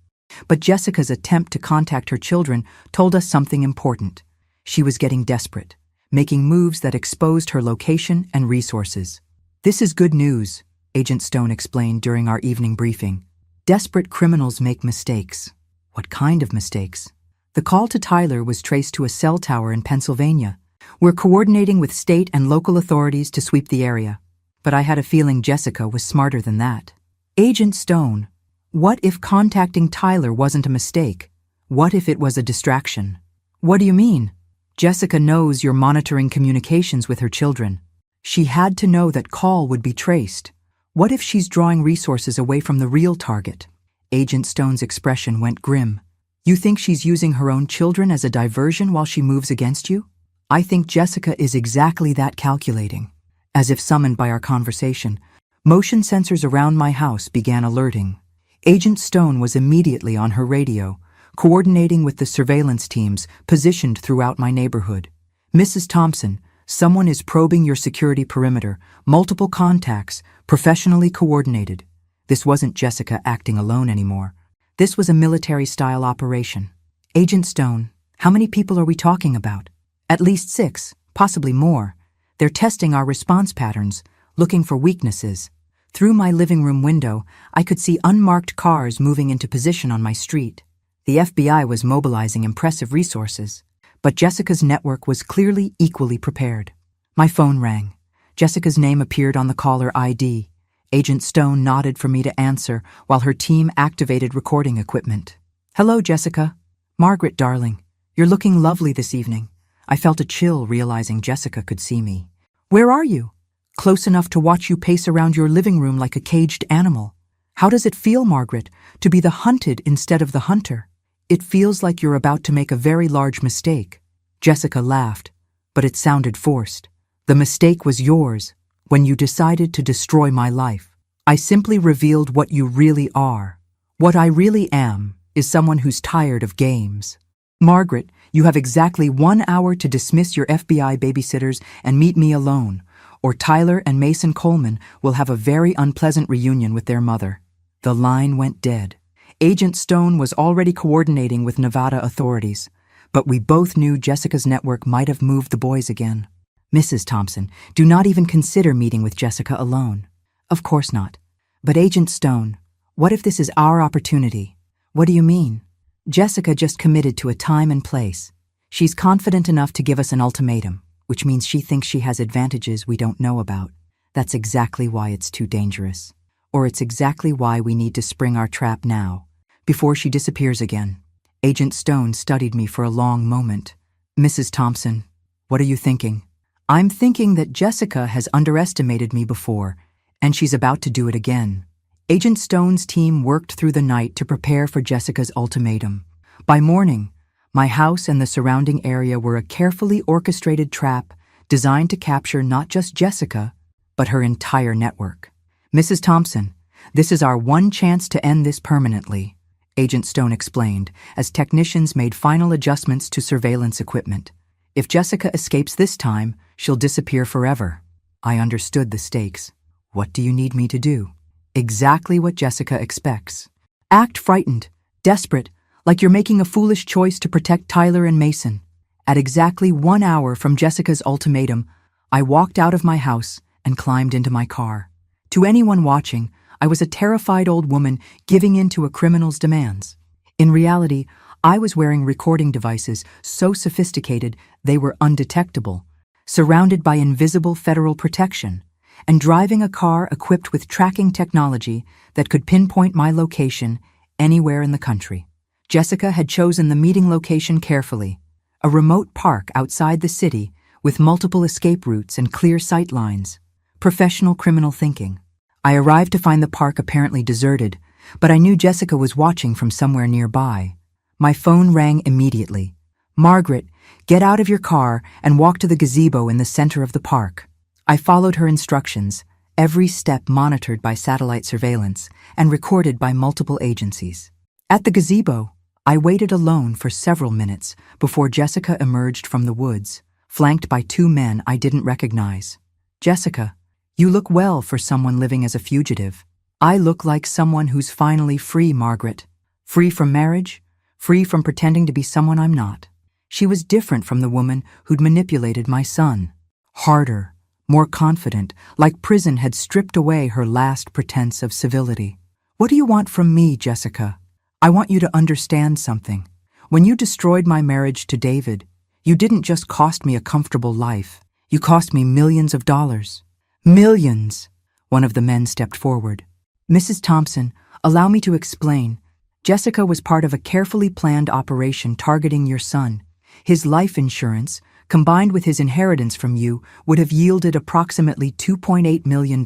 A: But Jessica's attempt to contact her children told us something important. She was getting desperate, making moves that exposed her location and resources. This is good news, Agent Stone explained during our evening briefing. Desperate criminals make mistakes. What kind of mistakes? The call to Tyler was traced to a cell tower in Pennsylvania. We're coordinating with state and local authorities to sweep the area. But I had a feeling Jessica was smarter than that. Agent Stone, what if contacting Tyler wasn't a mistake? What if it was a distraction? What do you mean? Jessica knows you're monitoring communications with her children. She had to know that call would be traced. What if she's drawing resources away from the real target? Agent Stone's expression went grim. You think she's using her own children as a diversion while she moves against you? I think Jessica is exactly that calculating. As if summoned by our conversation, motion sensors around my house began alerting. Agent Stone was immediately on her radio, coordinating with the surveillance teams positioned throughout my neighborhood. Mrs. Thompson, someone is probing your security perimeter, multiple contacts, professionally coordinated. This wasn't Jessica acting alone anymore. This was a military-style operation. Agent Stone, how many people are we talking about? At least 6, possibly more. They're testing our response patterns, looking for weaknesses. Through my living room window, I could see unmarked cars moving into position on my street. The FBI was mobilizing impressive resources, but Jessica's network was clearly equally prepared. My phone rang. Jessica's name appeared on the caller ID. Agent Stone nodded for me to answer while her team activated recording equipment. Hello, Jessica. Margaret, darling. You're looking lovely this evening. I felt a chill realizing Jessica could see me. Where are you? Close enough to watch you pace around your living room like a caged animal. How does it feel, Margaret, to be the hunted instead of the hunter? It feels like you're about to make a very large mistake. Jessica laughed, but it sounded forced. The mistake was yours when you decided to destroy my life. I simply revealed what you really are. What I really am is someone who's tired of games. Margaret, you have exactly 1 hour to dismiss your FBI babysitters and meet me alone, or Tyler and Mason Coleman will have a very unpleasant reunion with their mother. The line went dead. Agent Stone was already coordinating with Nevada authorities, but we both knew Jessica's network might have moved the boys again. Mrs. Thompson, do not even consider meeting with Jessica alone. Of course not. But Agent Stone, what if this is our opportunity? What do you mean? Jessica just committed to a time and place. She's confident enough to give us an ultimatum, which means she thinks she has advantages we don't know about. That's exactly why it's too dangerous. Or it's exactly why we need to spring our trap now, before she disappears again. Agent Stone studied me for a long moment. Mrs. Thompson, what are you thinking? I'm thinking that Jessica has underestimated me before, and she's about to do it again. Agent Stone's team worked through the night to prepare for Jessica's ultimatum. By morning, my house and the surrounding area were a carefully orchestrated trap designed to capture not just Jessica, but her entire network. Mrs. Thompson, this is our one chance to end this permanently, Agent Stone explained as technicians made final adjustments to surveillance equipment. If Jessica escapes this time, she'll disappear forever. I understood the stakes. What do you need me to do? Exactly what Jessica expects. Act frightened, desperate, like you're making a foolish choice to protect Tyler and Mason. At exactly 1 hour from Jessica's ultimatum, I walked out of my house and climbed into my car. To anyone watching, I was a terrified old woman giving in to a criminal's demands. In reality, I was wearing recording devices so sophisticated they were undetectable, surrounded by invisible federal protection, and driving a car equipped with tracking technology that could pinpoint my location anywhere in the country. Jessica had chosen the meeting location carefully, a remote park outside the city with multiple escape routes and clear sight lines. Professional criminal thinking. I arrived to find the park apparently deserted, but I knew Jessica was watching from somewhere nearby. My phone rang immediately. Margaret, get out of your car and walk to the gazebo in the center of the park. I followed her instructions, every step monitored by satellite surveillance and recorded by multiple agencies. At the gazebo, I waited alone for several minutes before Jessica emerged from the woods, flanked by 2 men I didn't recognize. Jessica, you look well for someone living as a fugitive. I look like someone who's finally free, Margaret. Free from marriage, free from pretending to be someone I'm not. She was different from the woman who'd manipulated my son. Harder, more confident, like prison had stripped away her last pretense of civility. "What do you want from me, Jessica? I want you to understand something. When you destroyed my marriage to David, you didn't just cost me a comfortable life. You cost me millions of dollars." "Millions!" One of the men stepped forward. "Mrs. Thompson, allow me to explain. Jessica was part of a carefully planned operation targeting your son. His life insurance, combined with his inheritance from you, would have yielded approximately $2.8 million.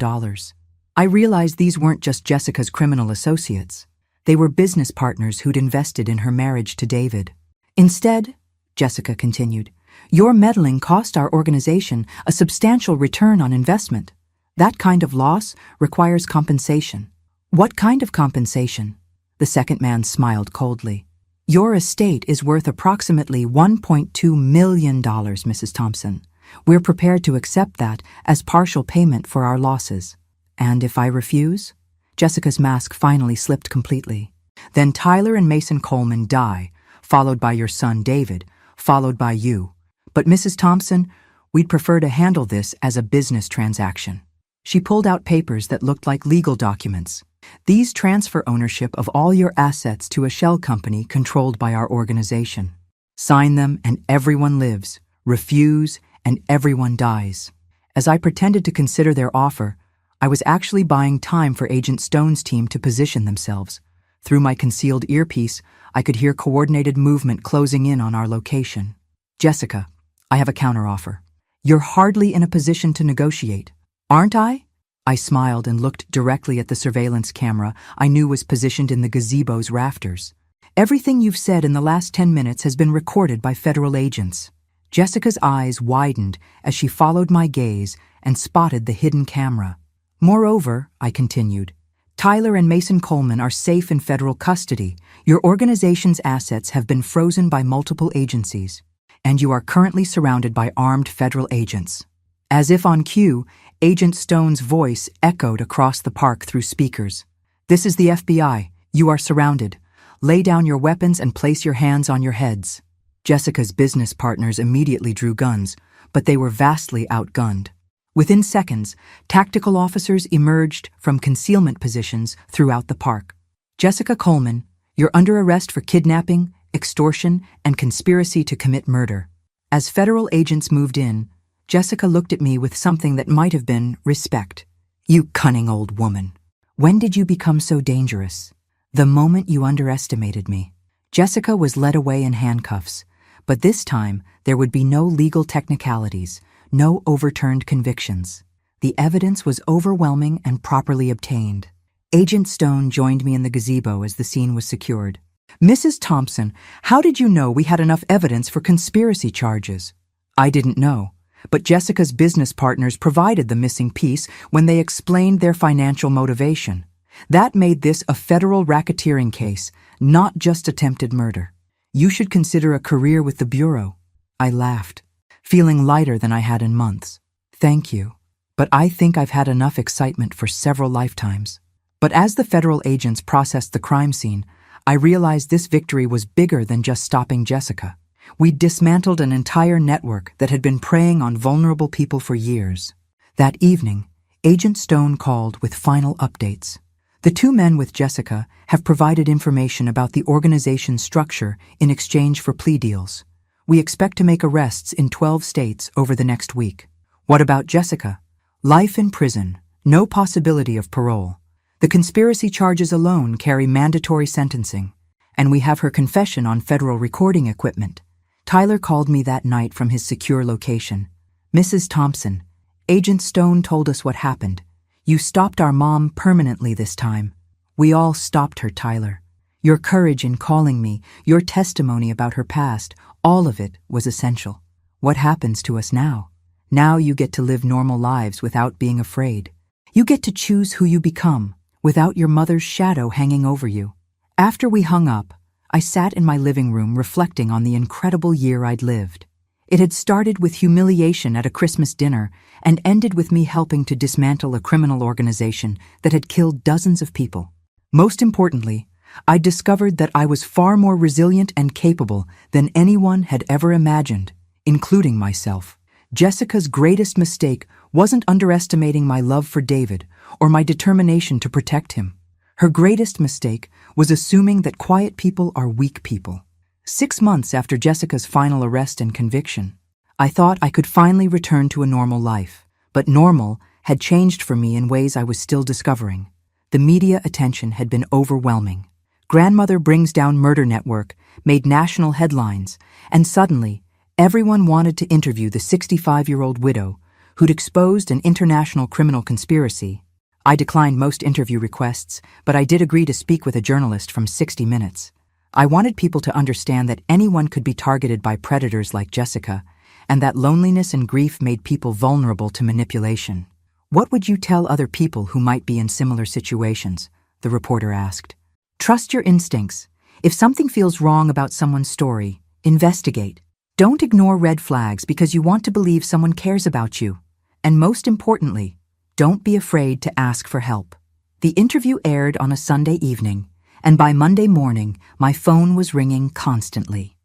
A: I realized these weren't just Jessica's criminal associates. They were business partners who'd invested in her marriage to David. Instead," Jessica continued, "your meddling cost our organization a substantial return on investment. That kind of loss requires compensation." "What kind of compensation?" The second man smiled coldly. "Your estate is worth approximately $1.2 million, Mrs. Thompson. We're prepared to accept that as partial payment for our losses." "And if I refuse?" Jessica's mask finally slipped completely. "Then Tyler and Mason Coleman die, followed by your son David, followed by you. But Mrs. Thompson, we'd prefer to handle this as a business transaction." She pulled out papers that looked like legal documents. "These transfer ownership of all your assets to a shell company controlled by our organization. Sign them and everyone lives. Refuse and everyone dies." As I pretended to consider their offer, I was actually buying time for Agent Stone's team to position themselves. Through my concealed earpiece, I could hear coordinated movement closing in on our location. "Jessica, I have a counteroffer. You're hardly in a position to negotiate, aren't I?" I smiled and looked directly at the surveillance camera I knew was positioned in the gazebo's rafters. "Everything you've said in the last 10 minutes has been recorded by federal agents." Jessica's eyes widened as she followed my gaze and spotted the hidden camera. "Moreover," I continued, "Tyler and Mason Coleman are safe in federal custody. Your organization's assets have been frozen by multiple agencies, and you are currently surrounded by armed federal agents." As if on cue, Agent Stone's voice echoed across the park through speakers. "This is the FBI. You are surrounded. Lay down your weapons and place your hands on your heads." Jessica's business partners immediately drew guns, but they were vastly outgunned. Within seconds, tactical officers emerged from concealment positions throughout the park. "Jessica Coleman, you're under arrest for kidnapping, extortion, and conspiracy to commit murder." As federal agents moved in, Jessica looked at me with something that might have been respect. "You cunning old woman. When did you become so dangerous?" "The moment you underestimated me." Jessica was led away in handcuffs, but this time there would be no legal technicalities, no overturned convictions. The evidence was overwhelming and properly obtained. Agent Stone joined me in the gazebo as the scene was secured. "Mrs. Thompson, how did you know we had enough evidence for conspiracy charges?" I didn't know, but Jessica's business partners provided the missing piece when they explained their financial motivation. That made this a federal racketeering case, not just attempted murder. "You should consider a career with the Bureau." I laughed, feeling lighter than I had in months. "Thank you, but I think I've had enough excitement for several lifetimes." But as the federal agents processed the crime scene, I realized this victory was bigger than just stopping Jessica. We'd dismantled an entire network that had been preying on vulnerable people for years. That evening, Agent Stone called with final updates. "The two men with Jessica have provided information about the organization's structure in exchange for plea deals. We expect to make arrests in 12 states over the next week." "What about Jessica?" "Life in prison, no possibility of parole. The conspiracy charges alone carry mandatory sentencing, and we have her confession on federal recording equipment." Tyler called me that night from his secure location. "Mrs. Thompson, Agent Stone told us what happened. You stopped our mom permanently this time." "We all stopped her, Tyler. Your courage in calling me, your testimony about her past, all of it was essential. What happens to us now? Now you get to live normal lives without being afraid. You get to choose who you become, without your mother's shadow hanging over you." After we hung up, I sat in my living room reflecting on the incredible year I'd lived. It had started with humiliation at a Christmas dinner and ended with me helping to dismantle a criminal organization that had killed dozens of people. Most importantly, I discovered that I was far more resilient and capable than anyone had ever imagined, including myself. Jessica's greatest mistake wasn't underestimating my love for David or my determination to protect him. Her greatest mistake was assuming that quiet people are weak people. 6 months after Jessica's final arrest and conviction, I thought I could finally return to a normal life. But normal had changed for me in ways I was still discovering. The media attention had been overwhelming. Grandmother Brings Down Murder Network made national headlines, and suddenly, everyone wanted to interview the 65-year-old widow who'd exposed an international criminal conspiracy. I declined most interview requests, but I did agree to speak with a journalist from 60 Minutes. I wanted people to understand that anyone could be targeted by predators like Jessica, and that loneliness and grief made people vulnerable to manipulation. "What would you tell other people who might be in similar situations?" the reporter asked. "Trust your instincts. If something feels wrong about someone's story, investigate. Don't ignore red flags because you want to believe someone cares about you. And most importantly, don't be afraid to ask for help." The interview aired on a Sunday evening, and by Monday morning, my phone was ringing constantly.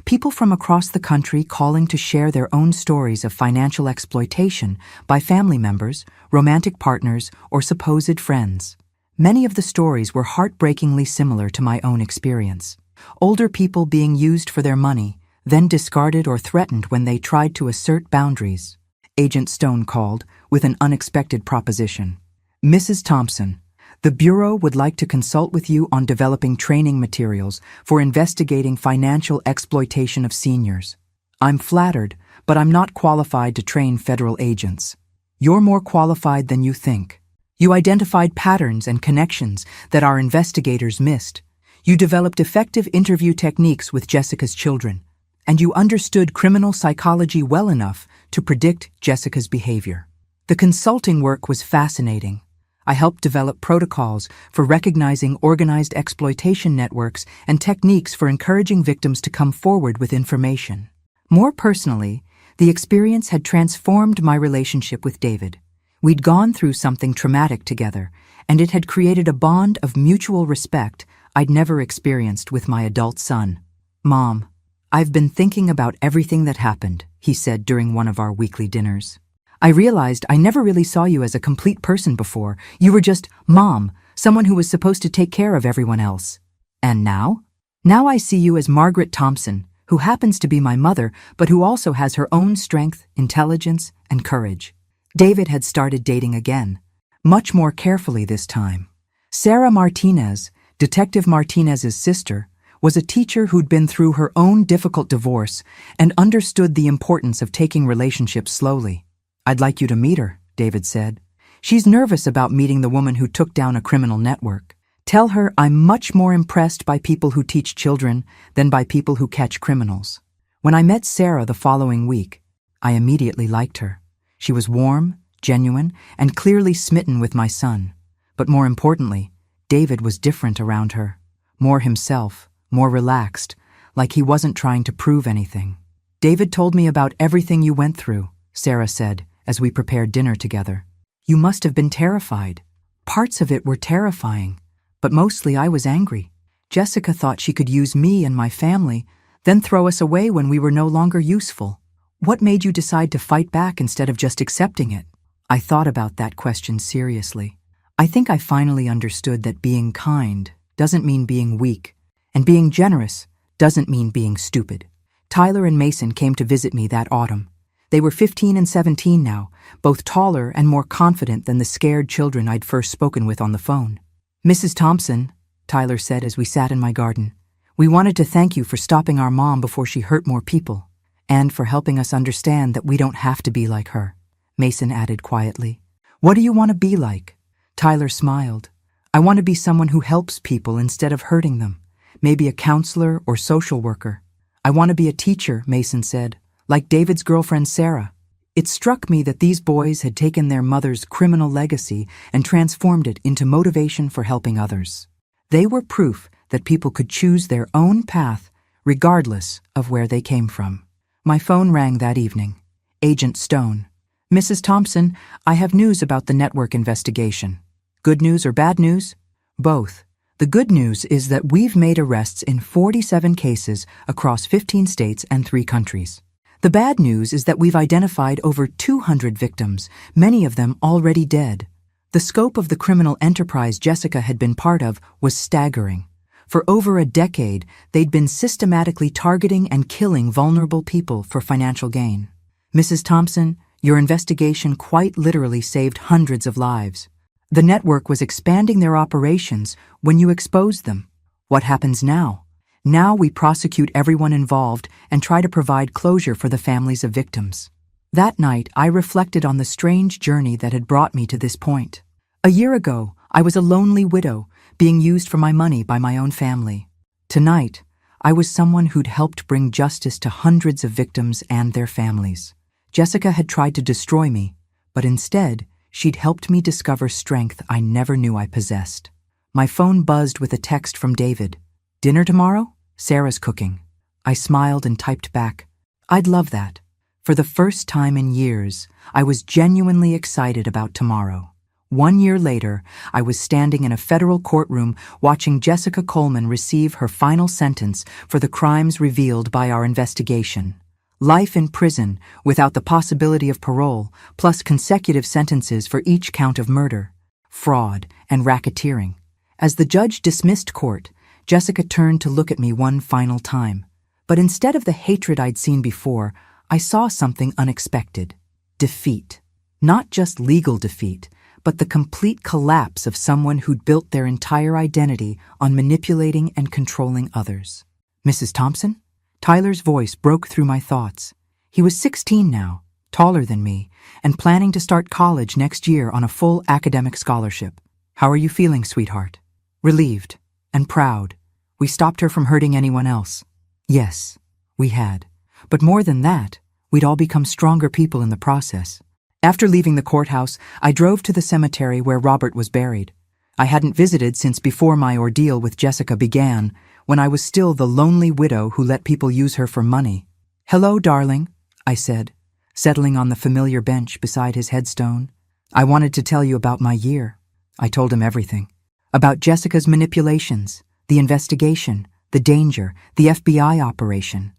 A: People from across the country calling to share their own stories of financial exploitation by family members, romantic partners, or supposed friends. Many of the stories were heartbreakingly similar to my own experience. Older people being used for their money, then discarded or threatened when they tried to assert boundaries. Agent Stone called with an unexpected proposition. "Mrs. Thompson, the Bureau would like to consult with you on developing training materials for investigating financial exploitation of seniors. I'm flattered, but I'm not qualified to train federal agents. You're more qualified than you think. You identified patterns and connections that our investigators missed. You developed effective interview techniques with Jessica's children, and you understood criminal psychology well enough to predict Jessica's behavior." The consulting work was fascinating. I helped develop protocols for recognizing organized exploitation networks and techniques for encouraging victims to come forward with information. More personally, the experience had transformed my relationship with David. We'd gone through something traumatic together, and it had created a bond of mutual respect I'd never experienced with my adult son. "Mom, I've been thinking about everything that happened," he said during one of our weekly dinners. "I realized I never really saw you as a complete person before. You were just Mom, someone who was supposed to take care of everyone else. And now? Now I see you as Margaret Thompson, who happens to be my mother, but who also has her own strength, intelligence, and courage." David had started dating again, much more carefully this time. Sarah Martinez, Detective Martinez's sister, was a teacher who'd been through her own difficult divorce and understood the importance of taking relationships slowly. "I'd like you to meet her," David said. "She's nervous about meeting the woman who took down a criminal network. Tell her I'm much more impressed by people who teach children than by people who catch criminals." When I met Sarah the following week, I immediately liked her. She was warm, genuine, and clearly smitten with my son. But more importantly, David was different around her. More himself, more relaxed, like he wasn't trying to prove anything. "David told me about everything you went through," Sarah said, as we prepared dinner together. "You must have been terrified. Parts of it were terrifying, but mostly I was angry. Jessica thought she could use me and my family, then throw us away when we were no longer useful. What made you decide to fight back instead of just accepting it?" I thought about that question seriously. I think I finally understood that being kind doesn't mean being weak, and being generous doesn't mean being stupid. Tyler and Mason came to visit me that autumn. They were 15 and 17 now, both taller and more confident than the scared children I'd first spoken with on the phone. "Mrs. Thompson," Tyler said as we sat in my garden, "we wanted to thank you for stopping our mom before she hurt more people, and for helping us understand that we don't have to be like her." Mason added quietly. "What do you want to be like?" Tyler smiled. "I want to be someone who helps people instead of hurting them, maybe a counselor or social worker." "I want to be a teacher," Mason said, "like David's girlfriend Sarah." It struck me that these boys had taken their mother's criminal legacy and transformed it into motivation for helping others. They were proof that people could choose their own path regardless of where they came from. My phone rang that evening. Agent Stone. "Mrs. Thompson, I have news about the network investigation." "Good news or bad news?" "Both. The good news is that we've made arrests in 47 cases across 15 states and 3 countries. The bad news is that we've identified over 200 victims, many of them already dead. The scope of the criminal enterprise Jessica had been part of was staggering. For over a decade, they'd been systematically targeting and killing vulnerable people for financial gain. Mrs. Thompson, your investigation quite literally saved hundreds of lives. The network was expanding their operations when you exposed them. What happens now? Now we prosecute everyone involved and try to provide closure for the families of victims. That night, I reflected on the strange journey that had brought me to this point. A year ago, I was a lonely widow, being used for my money by my own family. Tonight, I was someone who'd helped bring justice to hundreds of victims and their families. Jessica had tried to destroy me, but instead, she'd helped me discover strength I never knew I possessed. My phone buzzed with a text from David. "Dinner tomorrow? Sarah's cooking." I smiled and typed back, "I'd love that." For the first time in years, I was genuinely excited about tomorrow. 1 year later, I was standing in a federal courtroom watching Jessica Coleman receive her final sentence for the crimes revealed by our investigation. Life in prison without the possibility of parole, plus consecutive sentences for each count of murder, fraud, and racketeering. As the judge dismissed court, Jessica turned to look at me one final time. But instead of the hatred I'd seen before, I saw something unexpected. Defeat. Not just legal defeat, but the complete collapse of someone who'd built their entire identity on manipulating and controlling others. "Mrs. Thompson?" Tyler's voice broke through my thoughts. He was 16 now, taller than me, and planning to start college next year on a full academic scholarship. "How are you feeling, sweetheart?" "Relieved and proud. We stopped her from hurting anyone else." Yes, we had. But more than that, we'd all become stronger people in the process. After leaving the courthouse, I drove to the cemetery where Robert was buried. I hadn't visited since before my ordeal with Jessica began, when I was still the lonely widow who let people use her for money. "Hello, darling," I said, settling on the familiar bench beside his headstone. "I wanted to tell you about my year." I told him everything. About Jessica's manipulations, the investigation, the danger, the FBI operation.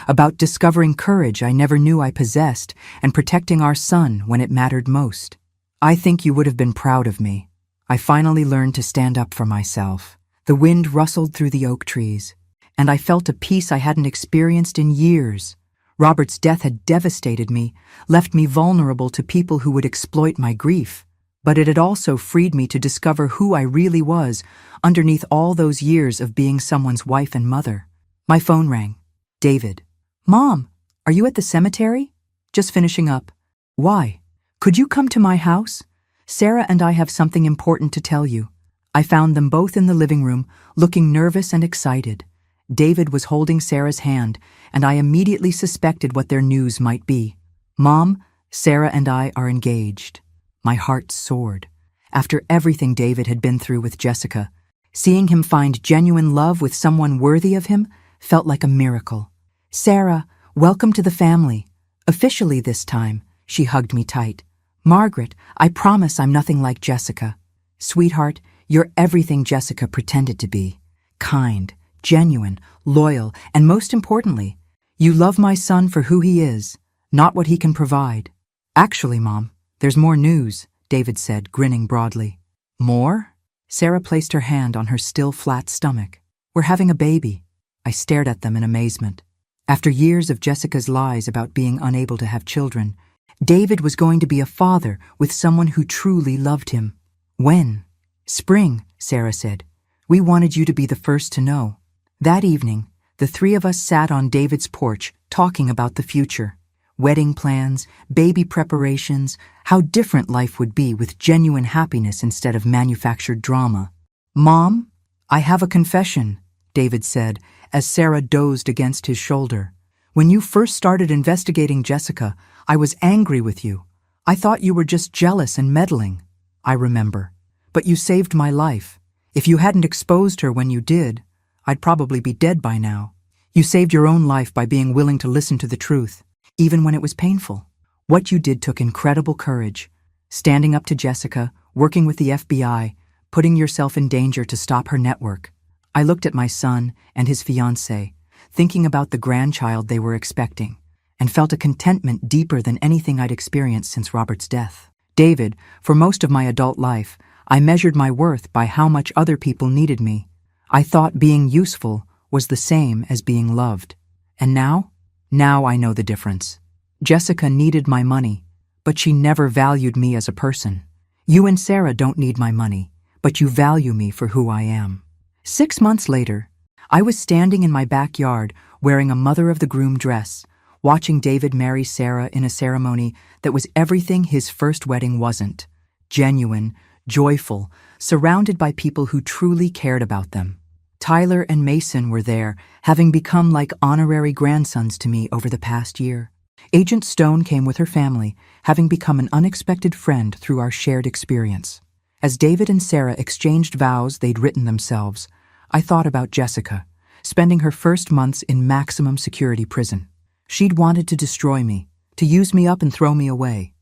A: About discovering courage I never knew I possessed and protecting our son when it mattered most. "I think you would have been proud of me. I finally learned to stand up for myself." The wind rustled through the oak trees, and I felt a peace I hadn't experienced in years. Robert's death had devastated me, left me vulnerable to people who would exploit my grief. But it had also freed me to discover who I really was underneath all those years of being someone's wife and mother. My phone rang. David. "Mom, are you at the cemetery?" "Just finishing up." "Why? Could you come to my house? Sarah and I have something important to tell you." I found them both in the living room, looking nervous and excited. David was holding Sarah's hand, and I immediately suspected what their news might be. "Mom, Sarah and I are engaged." My heart soared. After everything David had been through with Jessica, seeing him find genuine love with someone worthy of him felt like a miracle. "Sarah, welcome to the family. Officially this time," she hugged me tight. "Margaret, I promise I'm nothing like Jessica. Sweetheart, you're everything Jessica pretended to be. Kind, genuine, loyal, and most importantly, you love my son for who he is, not what he can provide." "Actually, Mom, there's more news," David said, grinning broadly. "More?" Sarah placed her hand on her still flat stomach. "We're having a baby." I stared at them in amazement. After years of Jessica's lies about being unable to have children, David was going to be a father with someone who truly loved him. "When?" "Spring," Sarah said. "We wanted you to be the first to know." That evening, the three of us sat on David's porch talking about the future. Wedding plans, baby preparations, how different life would be with genuine happiness instead of manufactured drama. "Mom, I have a confession," David said, as Sarah dozed against his shoulder. "When you first started investigating Jessica, I was angry with you. I thought you were just jealous and meddling." "I remember. But you saved my life. If you hadn't exposed her when you did, I'd probably be dead by now. You saved your own life by being willing to listen to the truth, even when it was painful. What you did took incredible courage. Standing up to Jessica, working with the FBI, putting yourself in danger to stop her network." I looked at my son and his fiancée, thinking about the grandchild they were expecting, and felt a contentment deeper than anything I'd experienced since Robert's death. David, for most of my adult life, I measured my worth by how much other people needed me. I thought being useful was the same as being loved. And now? Now I know the difference. Jessica needed my money, but she never valued me as a person. You and Sarah don't need my money, but you value me for who I am. 6 months later, I was standing in my backyard wearing a mother-of-the-groom dress, watching David marry Sarah in a ceremony that was everything his first wedding wasn't: genuine, joyful, surrounded by people who truly cared about them. Tyler and Mason were there, having become like honorary grandsons to me over the past year. Agent Stone came with her family, having become an unexpected friend through our shared experience. As David and Sarah exchanged vows they'd written themselves, I thought about Jessica, spending her first months in maximum security prison. She'd wanted to destroy me, to use me up and throw me away.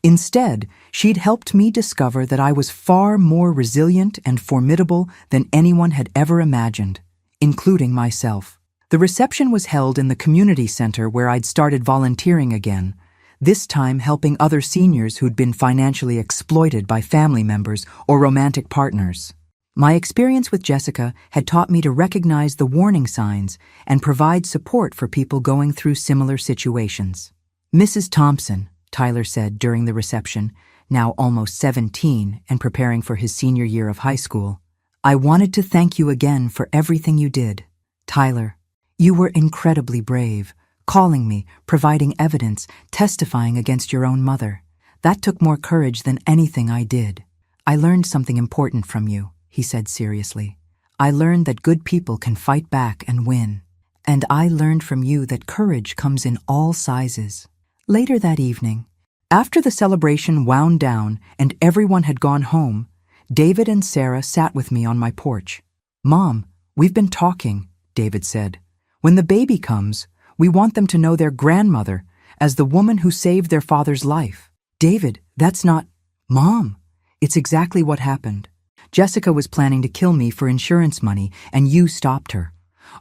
A: Instead, she'd helped me discover that I was far more resilient and formidable than anyone had ever imagined, including myself. The reception was held in the community center where I'd started volunteering again, this time helping other seniors who'd been financially exploited by family members or romantic partners. My experience with Jessica had taught me to recognize the warning signs and provide support for people going through similar situations. "Mrs. Thompson," Tyler said during the reception, now almost 17 and preparing for his senior year of high school, "I wanted to thank you again for everything you did. Tyler, you were incredibly brave, calling me, providing evidence, testifying against your own mother. That took more courage than anything I did. I learned something important from you," he said seriously. "I learned that good people can fight back and win. And I learned from you that courage comes in all sizes." Later that evening, after the celebration wound down and everyone had gone home, David and Sarah sat with me on my porch. "Mom, we've been talking," David said. "When the baby comes, we want them to know their grandmother as the woman who saved their father's life." "David, that's not—" "Mom, it's exactly what happened. Jessica was planning to kill me for insurance money, and you stopped her.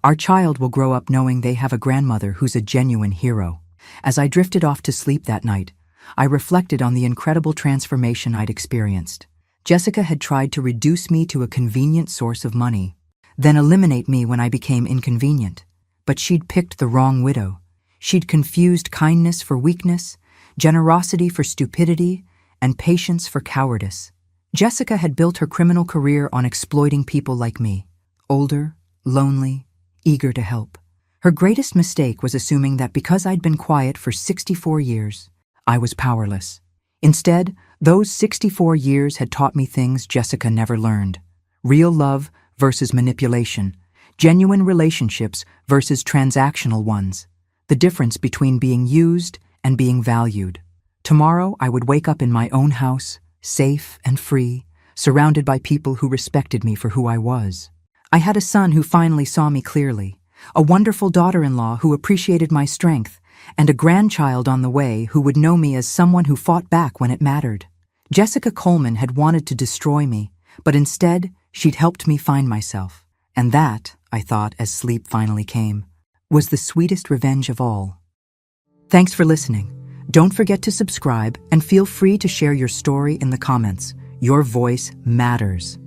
A: Our child will grow up knowing they have a grandmother who's a genuine hero." As I drifted off to sleep that night, I reflected on the incredible transformation I'd experienced. Jessica had tried to reduce me to a convenient source of money, then eliminate me when I became inconvenient. But she'd picked the wrong widow. She'd confused kindness for weakness, generosity for stupidity, and patience for cowardice. Jessica had built her criminal career on exploiting people like me, older, lonely, eager to help. Her greatest mistake was assuming that because I'd been quiet for 64 years, I was powerless. Instead, those 64 years had taught me things Jessica never learned: real love versus manipulation, genuine relationships versus transactional ones, the difference between being used and being valued. Tomorrow, I would wake up in my own house, safe and free, surrounded by people who respected me for who I was. I had a son who finally saw me clearly, a wonderful daughter-in-law who appreciated my strength, and a grandchild on the way who would know me as someone who fought back when it mattered. Jessica Coleman had wanted to destroy me, but instead, she'd helped me find myself. And that, I thought as sleep finally came, was the sweetest revenge of all. Thanks for listening. Don't forget to subscribe and feel free to share your story in the comments. Your voice matters.